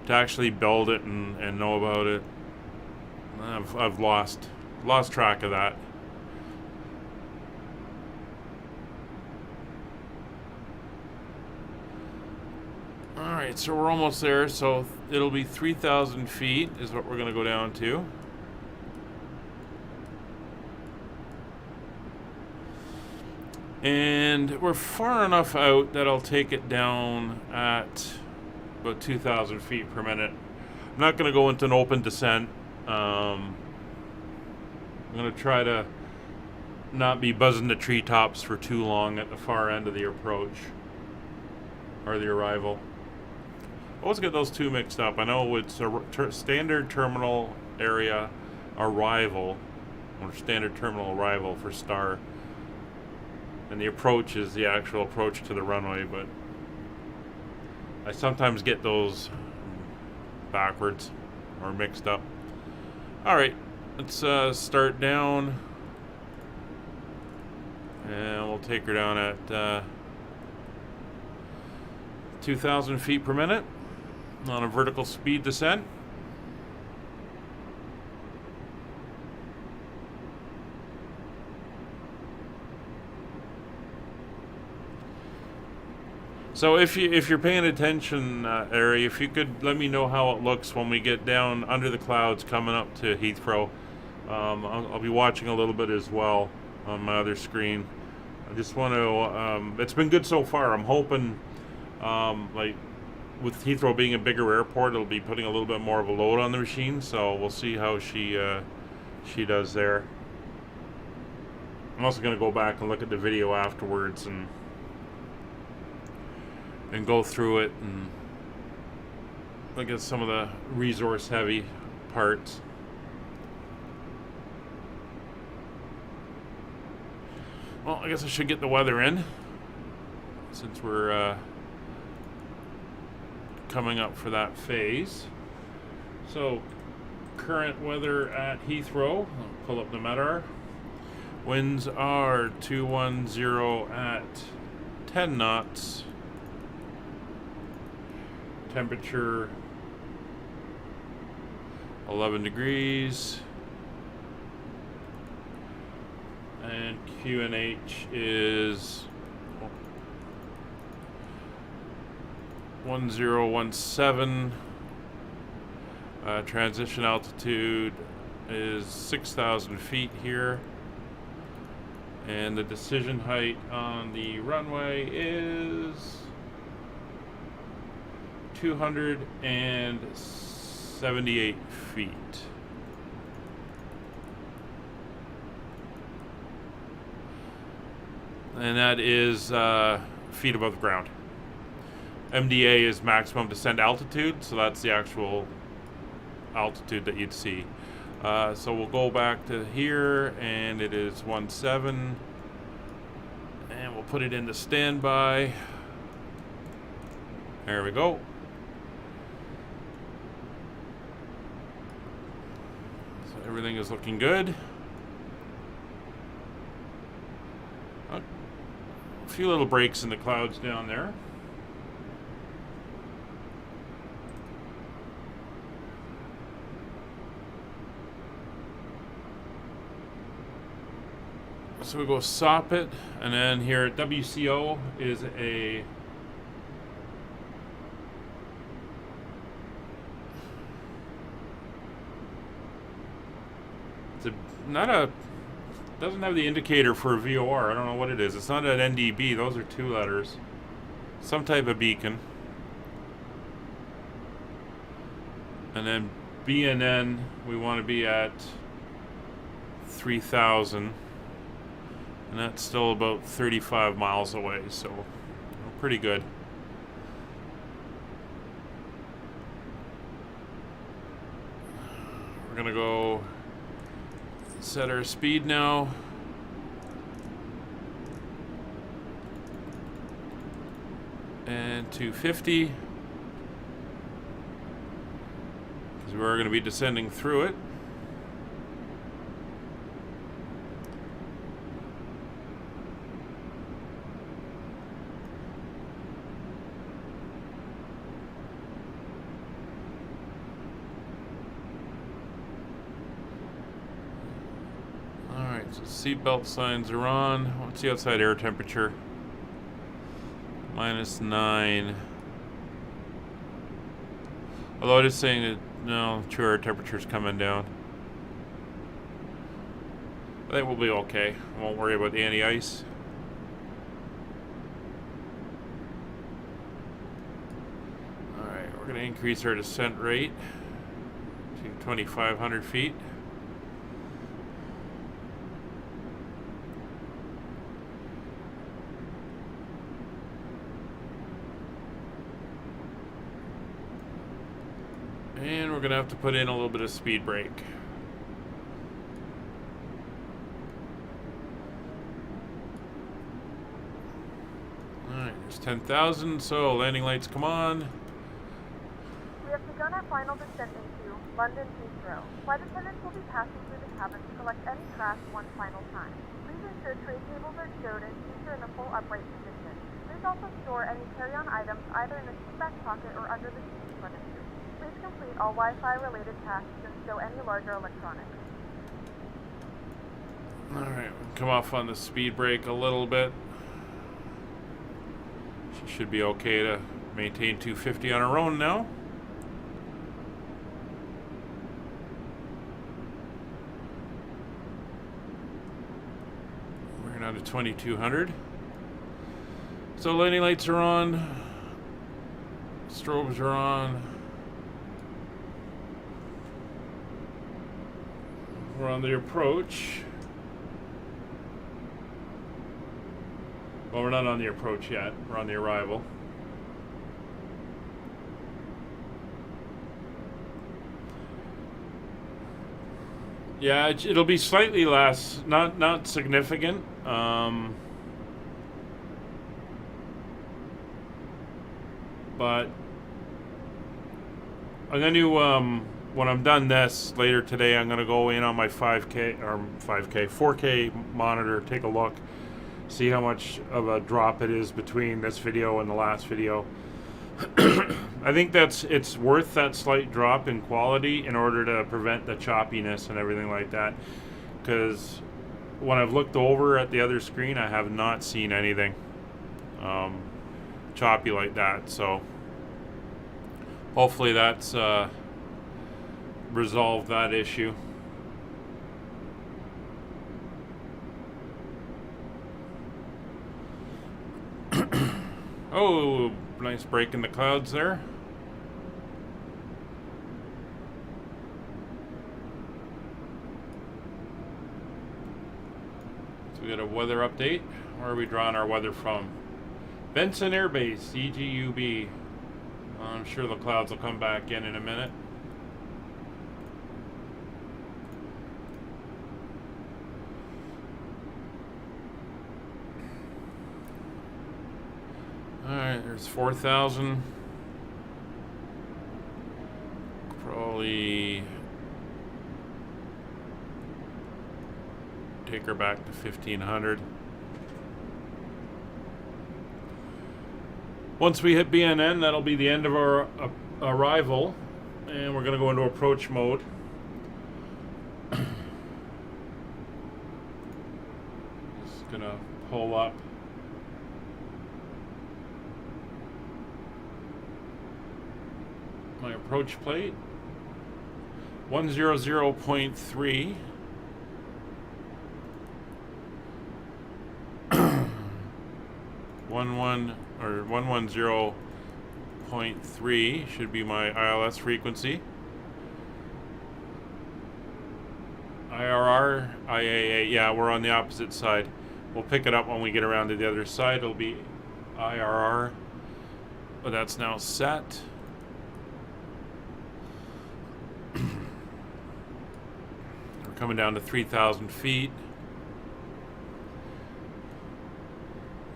to actually build it and know about it, I've lost track of that. Alright, so we're almost there. So it'll be 3,000 feet is what we're going to go down to. And we're far enough out that I'll take it down at about 2,000 feet per minute. I'm not going to go into an open descent. I'm going to try to not be buzzing the treetops for too long at the far end of the approach or the arrival. I always get those two mixed up. I know it's a standard terminal area arrival, or standard terminal arrival for Star, and the approach is the actual approach to the runway, but I sometimes get those backwards or mixed up. Alright, let's start down, and we'll take her down at 2,000 feet per minute on a vertical speed descent. So if you're paying attention, Ari, if you could let me know how it looks when we get down under the clouds coming up to Heathrow. I'll be watching a little bit as well on my other screen. I just want to, it's been good so far. I'm hoping, like with Heathrow being a bigger airport, it'll be putting a little bit more of a load on the machine, so we'll see how she does there. I'm also going to go back and look at the video afterwards and go through it and look at some of the resource heavy parts. Well, I guess I should get the weather in since we're coming up for that phase. So current weather at Heathrow, I'll pull up the METAR. Winds are 210 at 10 knots. Temperature 11 degrees. And QNH is 1017. Transition altitude is 6,000 feet here. And the decision height on the runway is 278 feet. And that is feet above the ground. MDA is maximum descent altitude, so that's the actual altitude that you'd see. So we'll go back to here, and it is 17, and we'll put it into standby. There we go. So everything is looking good. A few little breaks in the clouds down there. So we go soppit, and then here at WCO is doesn't have the indicator for a VOR. I don't know what it is. It's not an NDB. Those are two letters. Some type of beacon. And then BNN, we want to be at 3,000. And that's still about 35 miles away, so pretty good. We're gonna go Set our speed now. And 250. Because we're going to be descending through it. Alright, so seatbelt signs are on. What's the outside air temperature? -9. Although it is saying that no, true air temperature's coming down. I think we'll be okay. Won't worry about any ice. Alright, we're going to increase our descent rate to 2,500 feet. And we're going to have to put in a little bit of speed brake. Alright, there's 10,000, so landing lights come on. We have begun our final descent into London Heathrow. Flight attendants will be passing through the cabin to collect any trash one final time. Please ensure tray tables are stowed and seats are in a full upright position. Please also store any carry-on items either in the seat back pocket or under the seat in front of you. Please complete all Wi-Fi related tasks and stow any larger electronics. Alright, come off on the speed brake a little bit. She should be okay to maintain 250 on her own now. We're down to 2,200. So landing lights are on. Strobes are on. We're on the approach. Well, we're not on the approach yet. We're on the arrival. Yeah, it'll be slightly less, not significant. But I'm going to when I'm done this later today, I'm going to go in on my 4K monitor, take a look, see how much of a drop it is between this video and the last video. I think it's worth that slight drop in quality in order to prevent the choppiness and everything like that. Because when I've looked over at the other screen, I have not seen anything choppy like that. So hopefully that's resolved that issue. Oh, nice break in the clouds there. So we got a weather update. Where are we drawing our weather from? Benson Air Base, EGUB. I'm sure the clouds will come back in a minute. Alright, there's 4,000. Probably take her back to 1,500. Once we hit BNN, that'll be the end of our arrival, and we're going to go into approach mode. Just going to pull up. My approach plate. 100.3. Or 110.3 should be my ILS frequency. IRR, IAA, yeah, we're on the opposite side. We'll pick it up when we get around to the other side. It'll be IRR, but that's now set. We're coming down to 3,000 feet.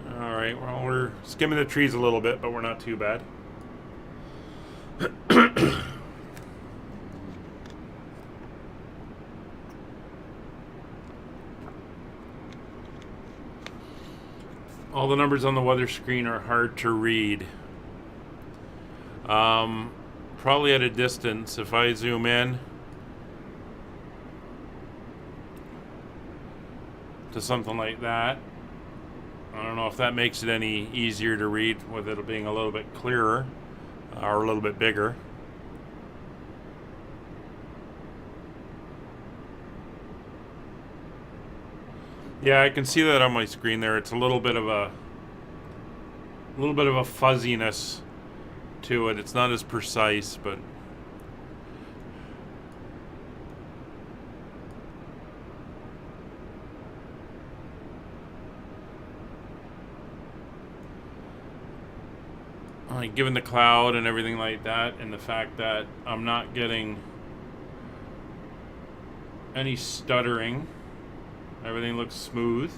All right, well, we're skimming the trees a little bit, but we're not too bad. All the numbers on the weather screen are hard to read. Probably at a distance. If I zoom in to something like that, I don't know if that makes it any easier to read with it being a little bit clearer or a little bit bigger. Yeah, I can see that on my screen there. It's a little bit of a fuzziness to it. It's not as precise, but like given the cloud and everything like that, and the fact that I'm not getting any stuttering, everything looks smooth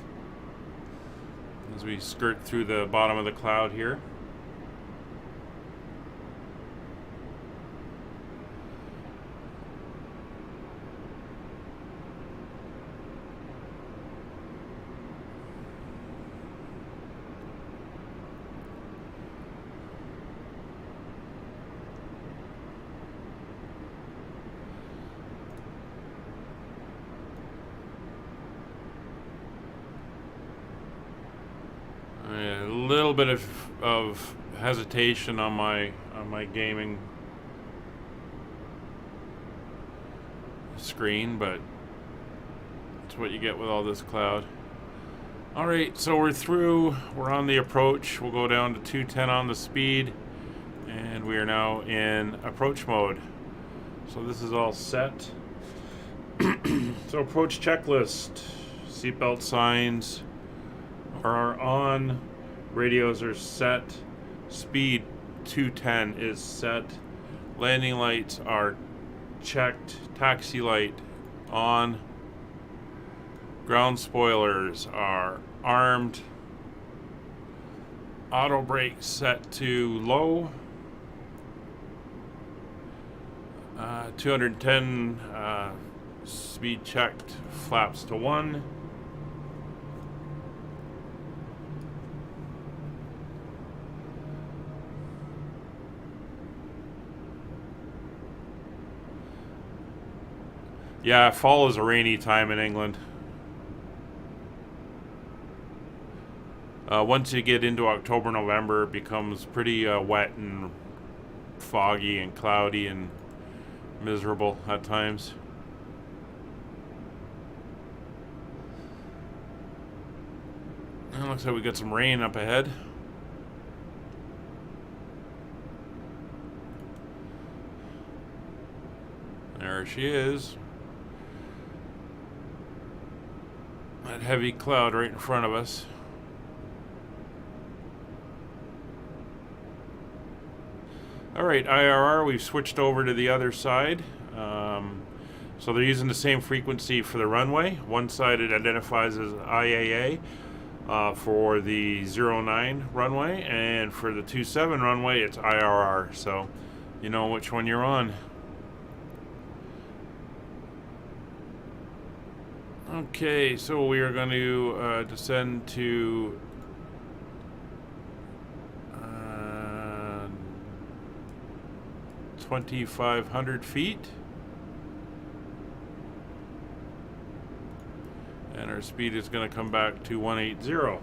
as we skirt through the bottom of the cloud here. A little bit of hesitation on my gaming screen, but it's what you get with all this cloud. All right, so we're through. We're on the approach. We'll go down to 210 on the speed, and we are now in approach mode. So this is all set. So approach checklist. Seatbelt signs are on, radios are set, speed 210 is set, landing lights are checked, taxi light on, ground spoilers are armed, auto brake set to low, 210 speed checked, flaps to 1. Yeah, fall is a rainy time in England. Once you get into October, November, it becomes pretty wet and foggy and cloudy and miserable at times. It looks like we got some rain up ahead. There she is. That heavy cloud right in front of us. Alright, IRR, we've switched over to the other side. So they're using the same frequency for the runway. One side it identifies as IAA for the 09 runway, and for the 27 runway it's IRR, so you know which one you're on. Okay, so we are going to descend to 2,500 feet. And our speed is going to come back to 180.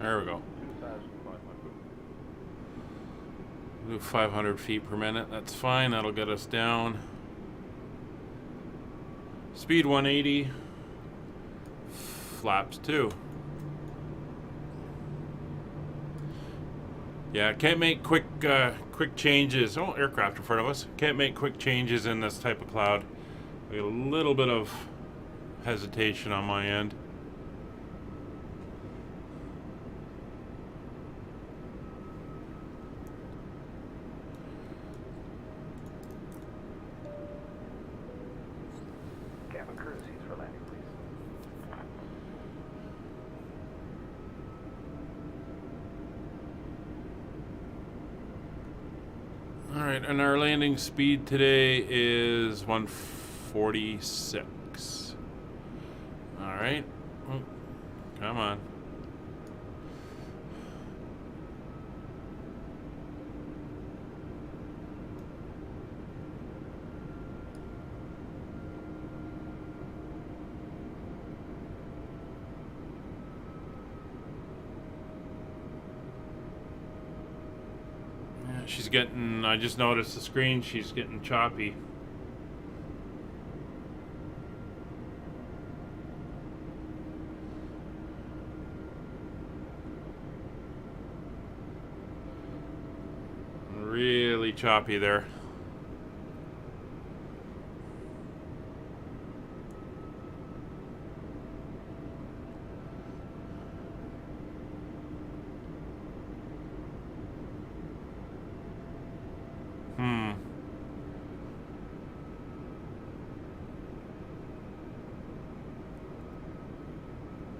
There we go. 500 feet per minute. That's fine. That'll get us down. Speed 180. Flaps 2. Yeah, can't make quick changes. Oh, aircraft in front of us. Can't make quick changes in this type of cloud. I got a little bit of hesitation on my end. Cabin crew, seats for landing, please. All right, and our landing speed today is 146. All right. Oh, come on. Yeah, she's getting, I just noticed the screen, she's getting choppy. Really choppy there.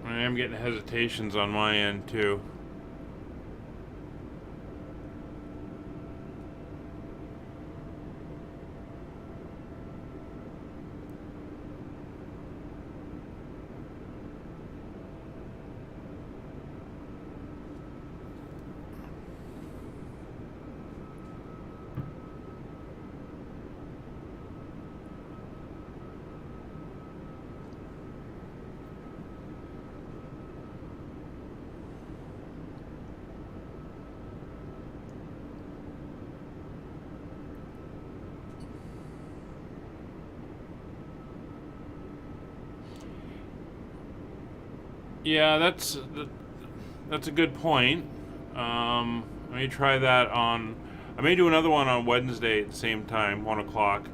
I am getting hesitations on my end too. Yeah, that's a good point. Let me try that on. I may do another one on Wednesday at the same time, 1 o'clock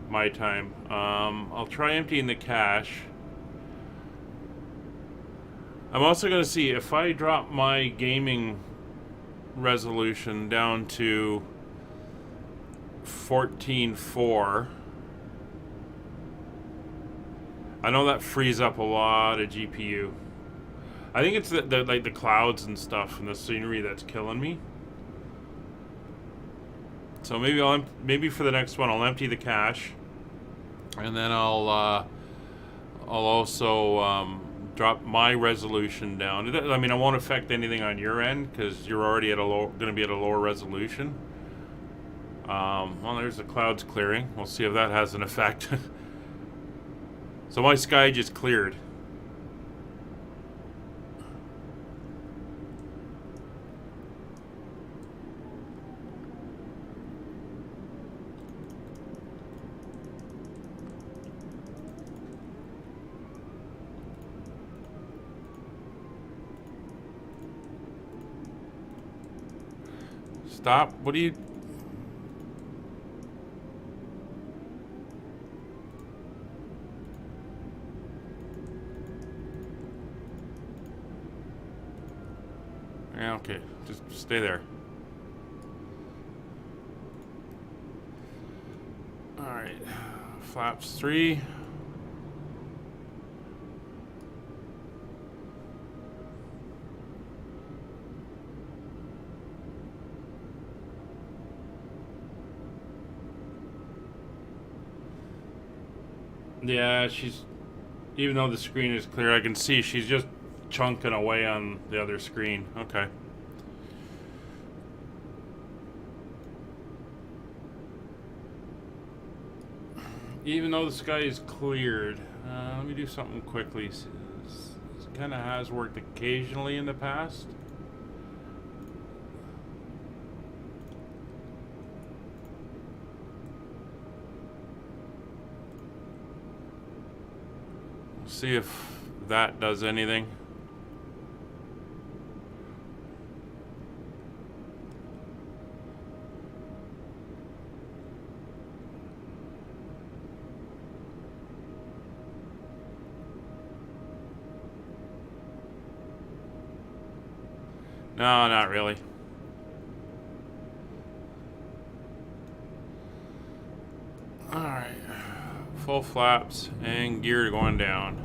my time. I'll try emptying the cache. I'm also going to see if I drop my gaming resolution down to 14:4. I know that frees up a lot of GPU. I think it's the like the clouds and stuff and the scenery that's killing me. So maybe for the next one I'll empty the cache, and then I'll also drop my resolution down. I mean, it won't affect anything on your end because you're already at going to be at a lower resolution. Well, there's the clouds clearing. We'll see if that has an effect. So my sky just cleared. Stop. What do you... Yeah, okay. Just stay there. Alright. Flaps 3. Yeah, she's... Even though the screen is clear, I can see she's just chunking away on the other screen. Okay. Even though the sky is cleared, let me do something quickly. This kind of has worked occasionally in the past. See if that does anything. No, not really. Alright. Full flaps and gear going down.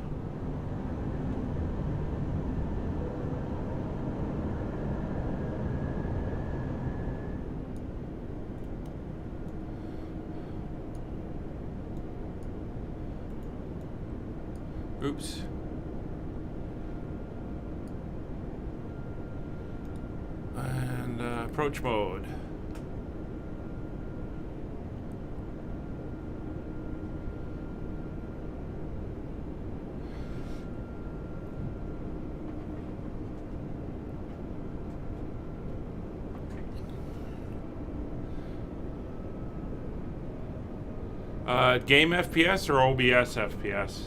Oops. And approach mode. Game FPS or OBS FPS?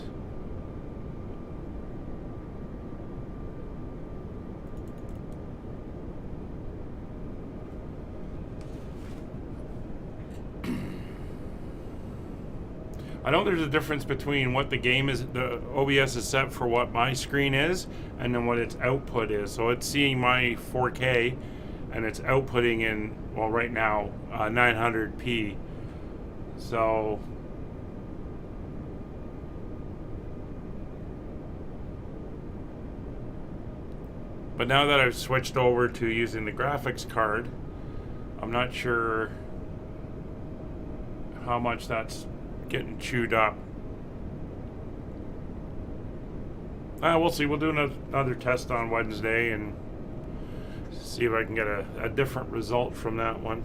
I know there's a difference between what the game is, the OBS is set for what my screen is, and then what its output is. So it's seeing my 4K, and it's outputting in, well, right now, 900p. So but now that I've switched over to using the graphics card, I'm not sure how much that's getting chewed up. We'll see. We'll do another test on Wednesday and see if I can get a different result from that one.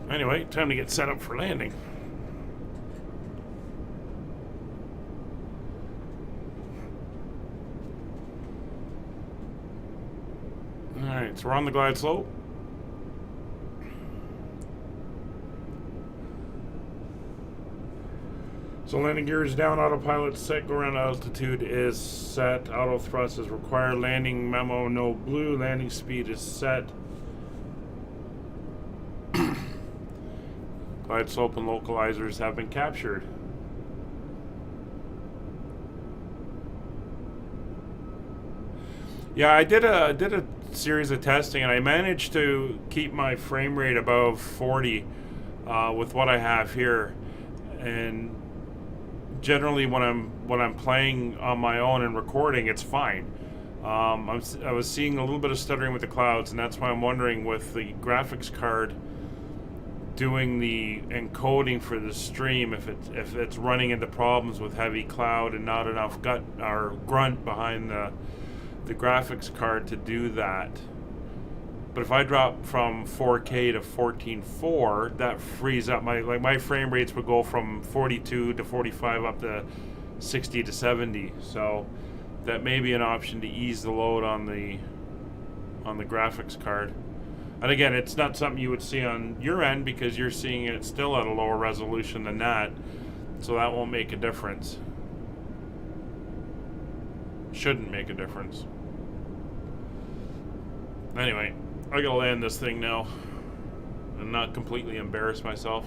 Anyway, time to get set up for landing. Alright, so we're on the glide slope. So landing gear is down, autopilot set, go around altitude is set, auto thrust is required, landing memo no blue, landing speed is set. Glide slope and localizers have been captured. Yeah, I did a series of testing and I managed to keep my frame rate above 40 with what I have here, and generally when I'm playing on my own and recording, it's fine. I was seeing a little bit of stuttering with the clouds, and that's why I'm wondering, with the graphics card doing the encoding for the stream, if it's running into problems with heavy cloud and not enough gut or grunt behind the graphics card to do that. But if I drop from 4K to 14.4, that frees up my frame rates would go from 42 to 45 up to 60 to 70. So that may be an option to ease the load on the graphics card. And again, it's not something you would see on your end because you're seeing it still at a lower resolution than that, so that won't make a difference. Shouldn't make a difference. Anyway, I gotta land this thing now and not completely embarrass myself.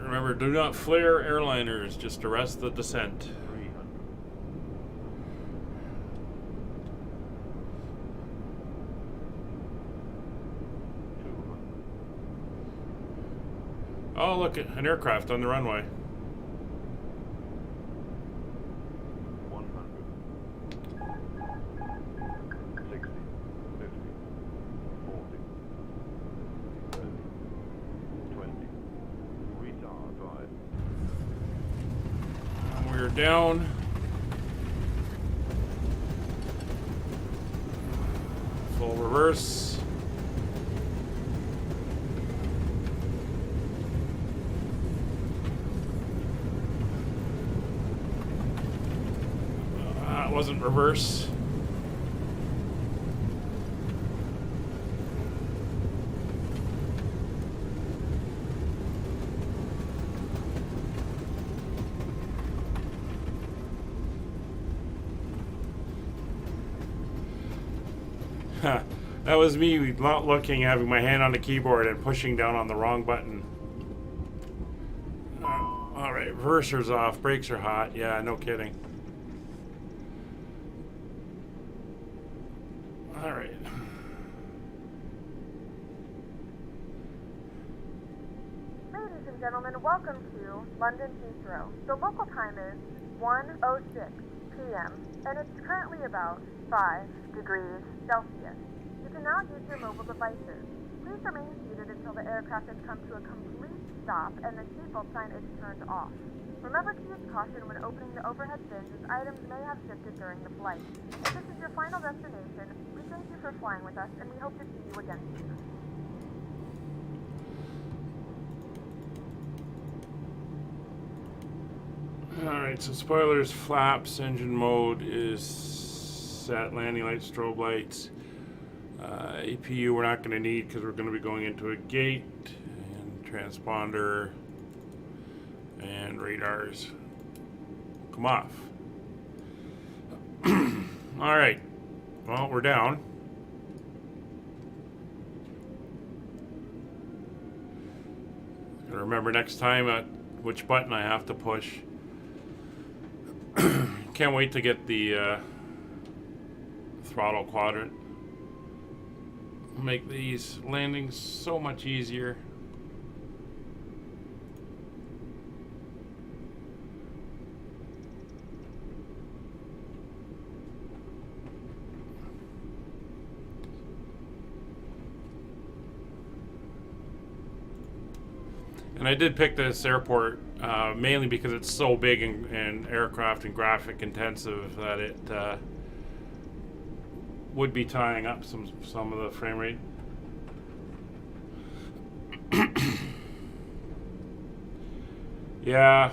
Remember, do not flare airliners, just arrest the descent. Oh, look, an aircraft on the runway. 60, 50, 40, 30, 20. Retard right. We're down. Full reverse. It wasn't reverse. That was me not looking, having my hand on the keyboard and pushing down on the wrong button. Alright, reverser's off, brakes are hot. Yeah, no kidding. Alright. Ladies and gentlemen, welcome to London Heathrow. The local time is 1:06 p.m. and it's currently about 5 degrees Celsius. You can now use your mobile devices. Please remain seated until the aircraft has come to a complete stop and the seatbelt sign is turned off. Remember to use caution when opening the overhead bins as items may have shifted during the flight. If this is your final destination, we thank you for flying with us and we hope to see you again soon. Alright, so spoilers, flaps, engine mode is set, landing lights, strobe lights. APU we're not going to need because we're going to be going into a gate, and transponder and radars come off. Alright, well, we're down. Gotta remember next time which button I have to push. Can't wait to get the throttle quadrant. Make these landings so much easier. And I did pick this airport mainly because it's so big and aircraft and graphic intensive that it would be tying up some of the frame rate. Yeah,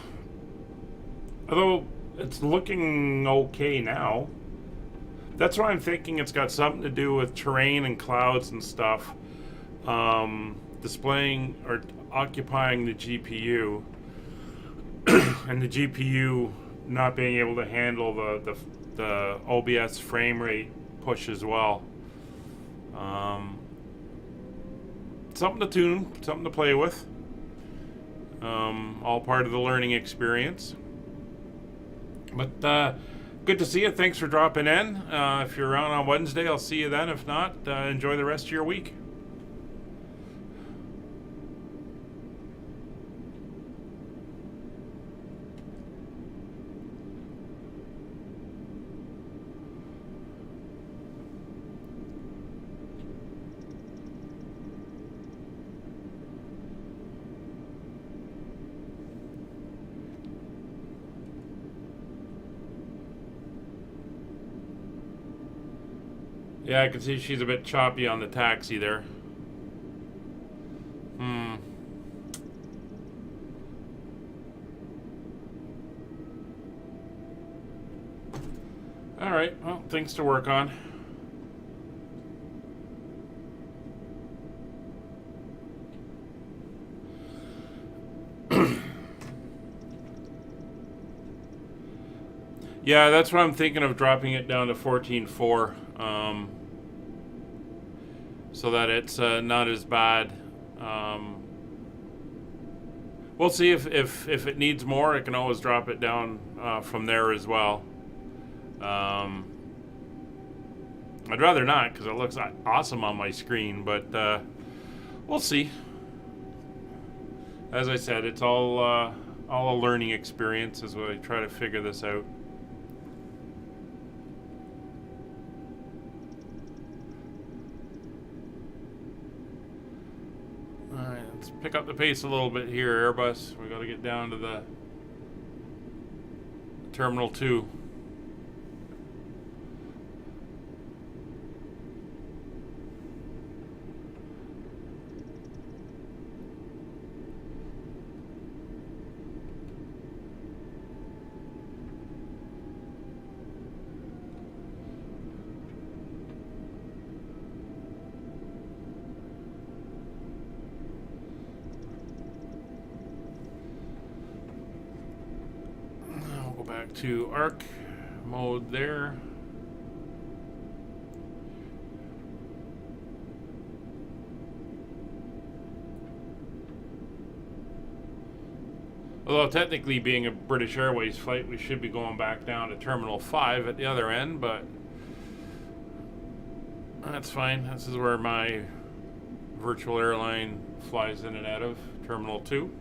although it's looking okay now. That's why I'm thinking it's got something to do with terrain and clouds and stuff displaying or occupying the GPU and the GPU not being able to handle the OBS frame rate push as well. Something to tune, something to play with. All part of the learning experience. But good to see you. Thanks for dropping in. If you're around on Wednesday, I'll see you then. If not, enjoy the rest of your week. Yeah, I can see she's a bit choppy on the taxi there. Alright, well, things to work on. Yeah, that's what I'm thinking of, dropping it down to 14.4. So that it's not as bad. We'll see if it needs more. I can always drop it down from there as well. I'd rather not because it looks awesome on my screen, but we'll see. As I said, it's all a learning experience as I try to figure this out. Let's pick up the pace a little bit here, Airbus. We got to get down to the Terminal 2. Back to arc mode there. Although technically being a British Airways flight, we should be going back down to Terminal 5 at the other end, but that's fine. This is where my virtual airline flies in and out of, Terminal 2.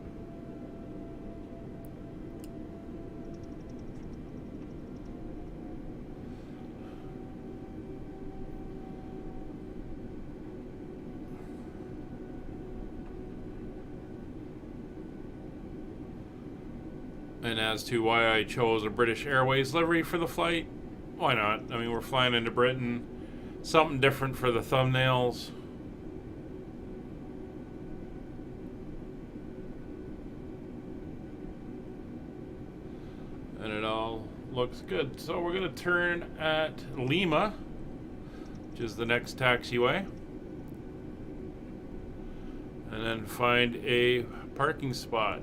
And as to why I chose a British Airways livery for the flight, why not? I mean, we're flying into Britain. Something different for the thumbnails. And it all looks good. So we're going to turn at Lima, which is the next taxiway. And then find a parking spot.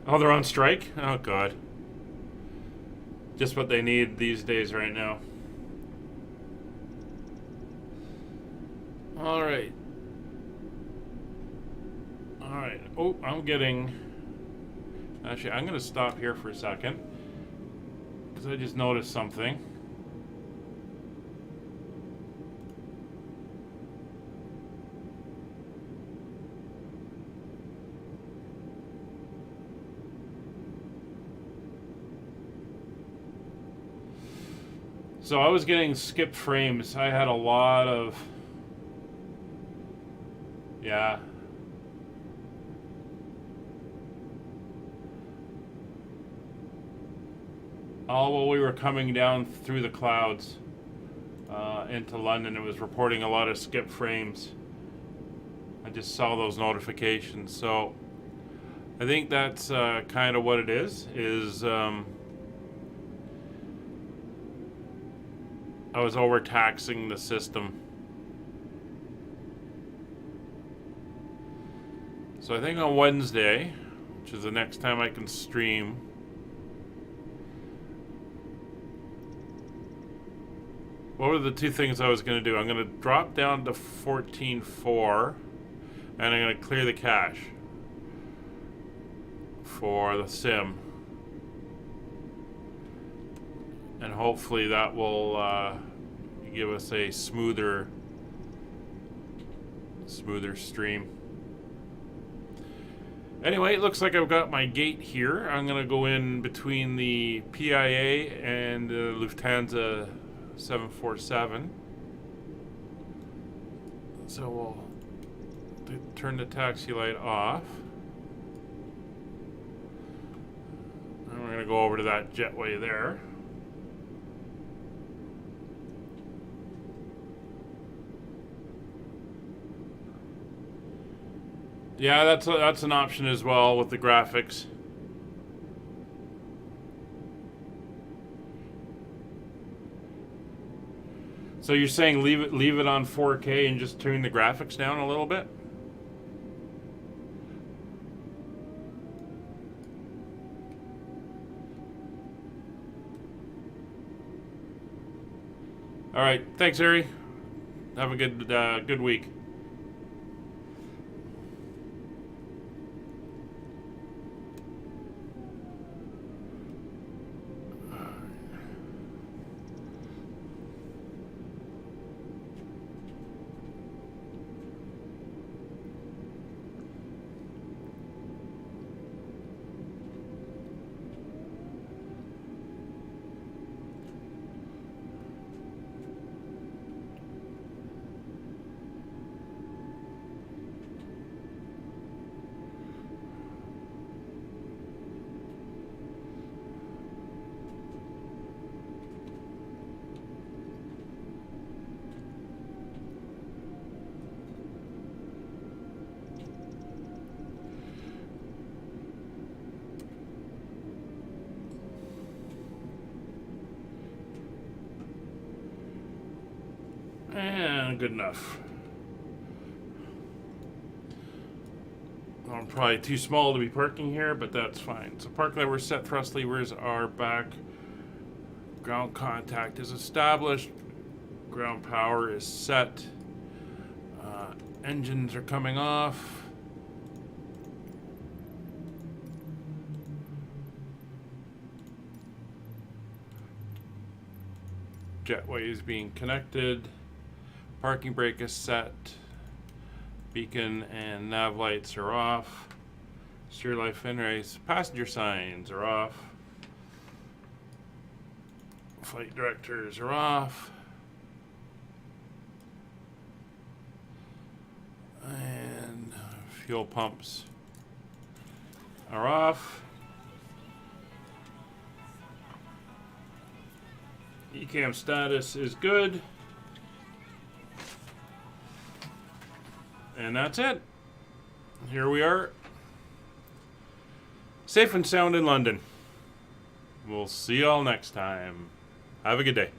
Oh, they're on strike? Oh, God. Just what they need these days right now. Alright. Alright. Oh, I'm getting... Actually, I'm going to stop here for a second, because I just noticed something. So I was getting skipped frames. I had a lot of... Yeah. All while we were coming down through the clouds into London, it was reporting a lot of skip frames. I just saw those notifications. So I think that's kind of what it is I was overtaxing the system. So I think on Wednesday, which is the next time I can stream, what were the two things I was going to do? I'm going to drop down to 14.4 and I'm going to clear the cache for the sim. And hopefully that will give us a smoother stream. Anyway, it looks like I've got my gate here. I'm going to go in between the PIA and the Lufthansa 747. So we'll turn the taxi light off. And we're going to go over to that jetway there. Yeah, that's an option as well with the graphics. So you're saying leave it on 4K and just turn the graphics down a little bit? All right, thanks, Harry. Have a good week. And good enough. I'm probably too small to be parking here, but that's fine. So park lever set, thrust levers are back. Ground contact is established. Ground power is set. Engines are coming off. jetway is being connected. Parking brake is set. Beacon and nav lights are off. Steer light fin race. Passenger signs are off. Flight directors are off. And fuel pumps are off. ECAM status is good. And that's it. Here we are. Safe and sound in London. We'll see y'all next time. Have a good day.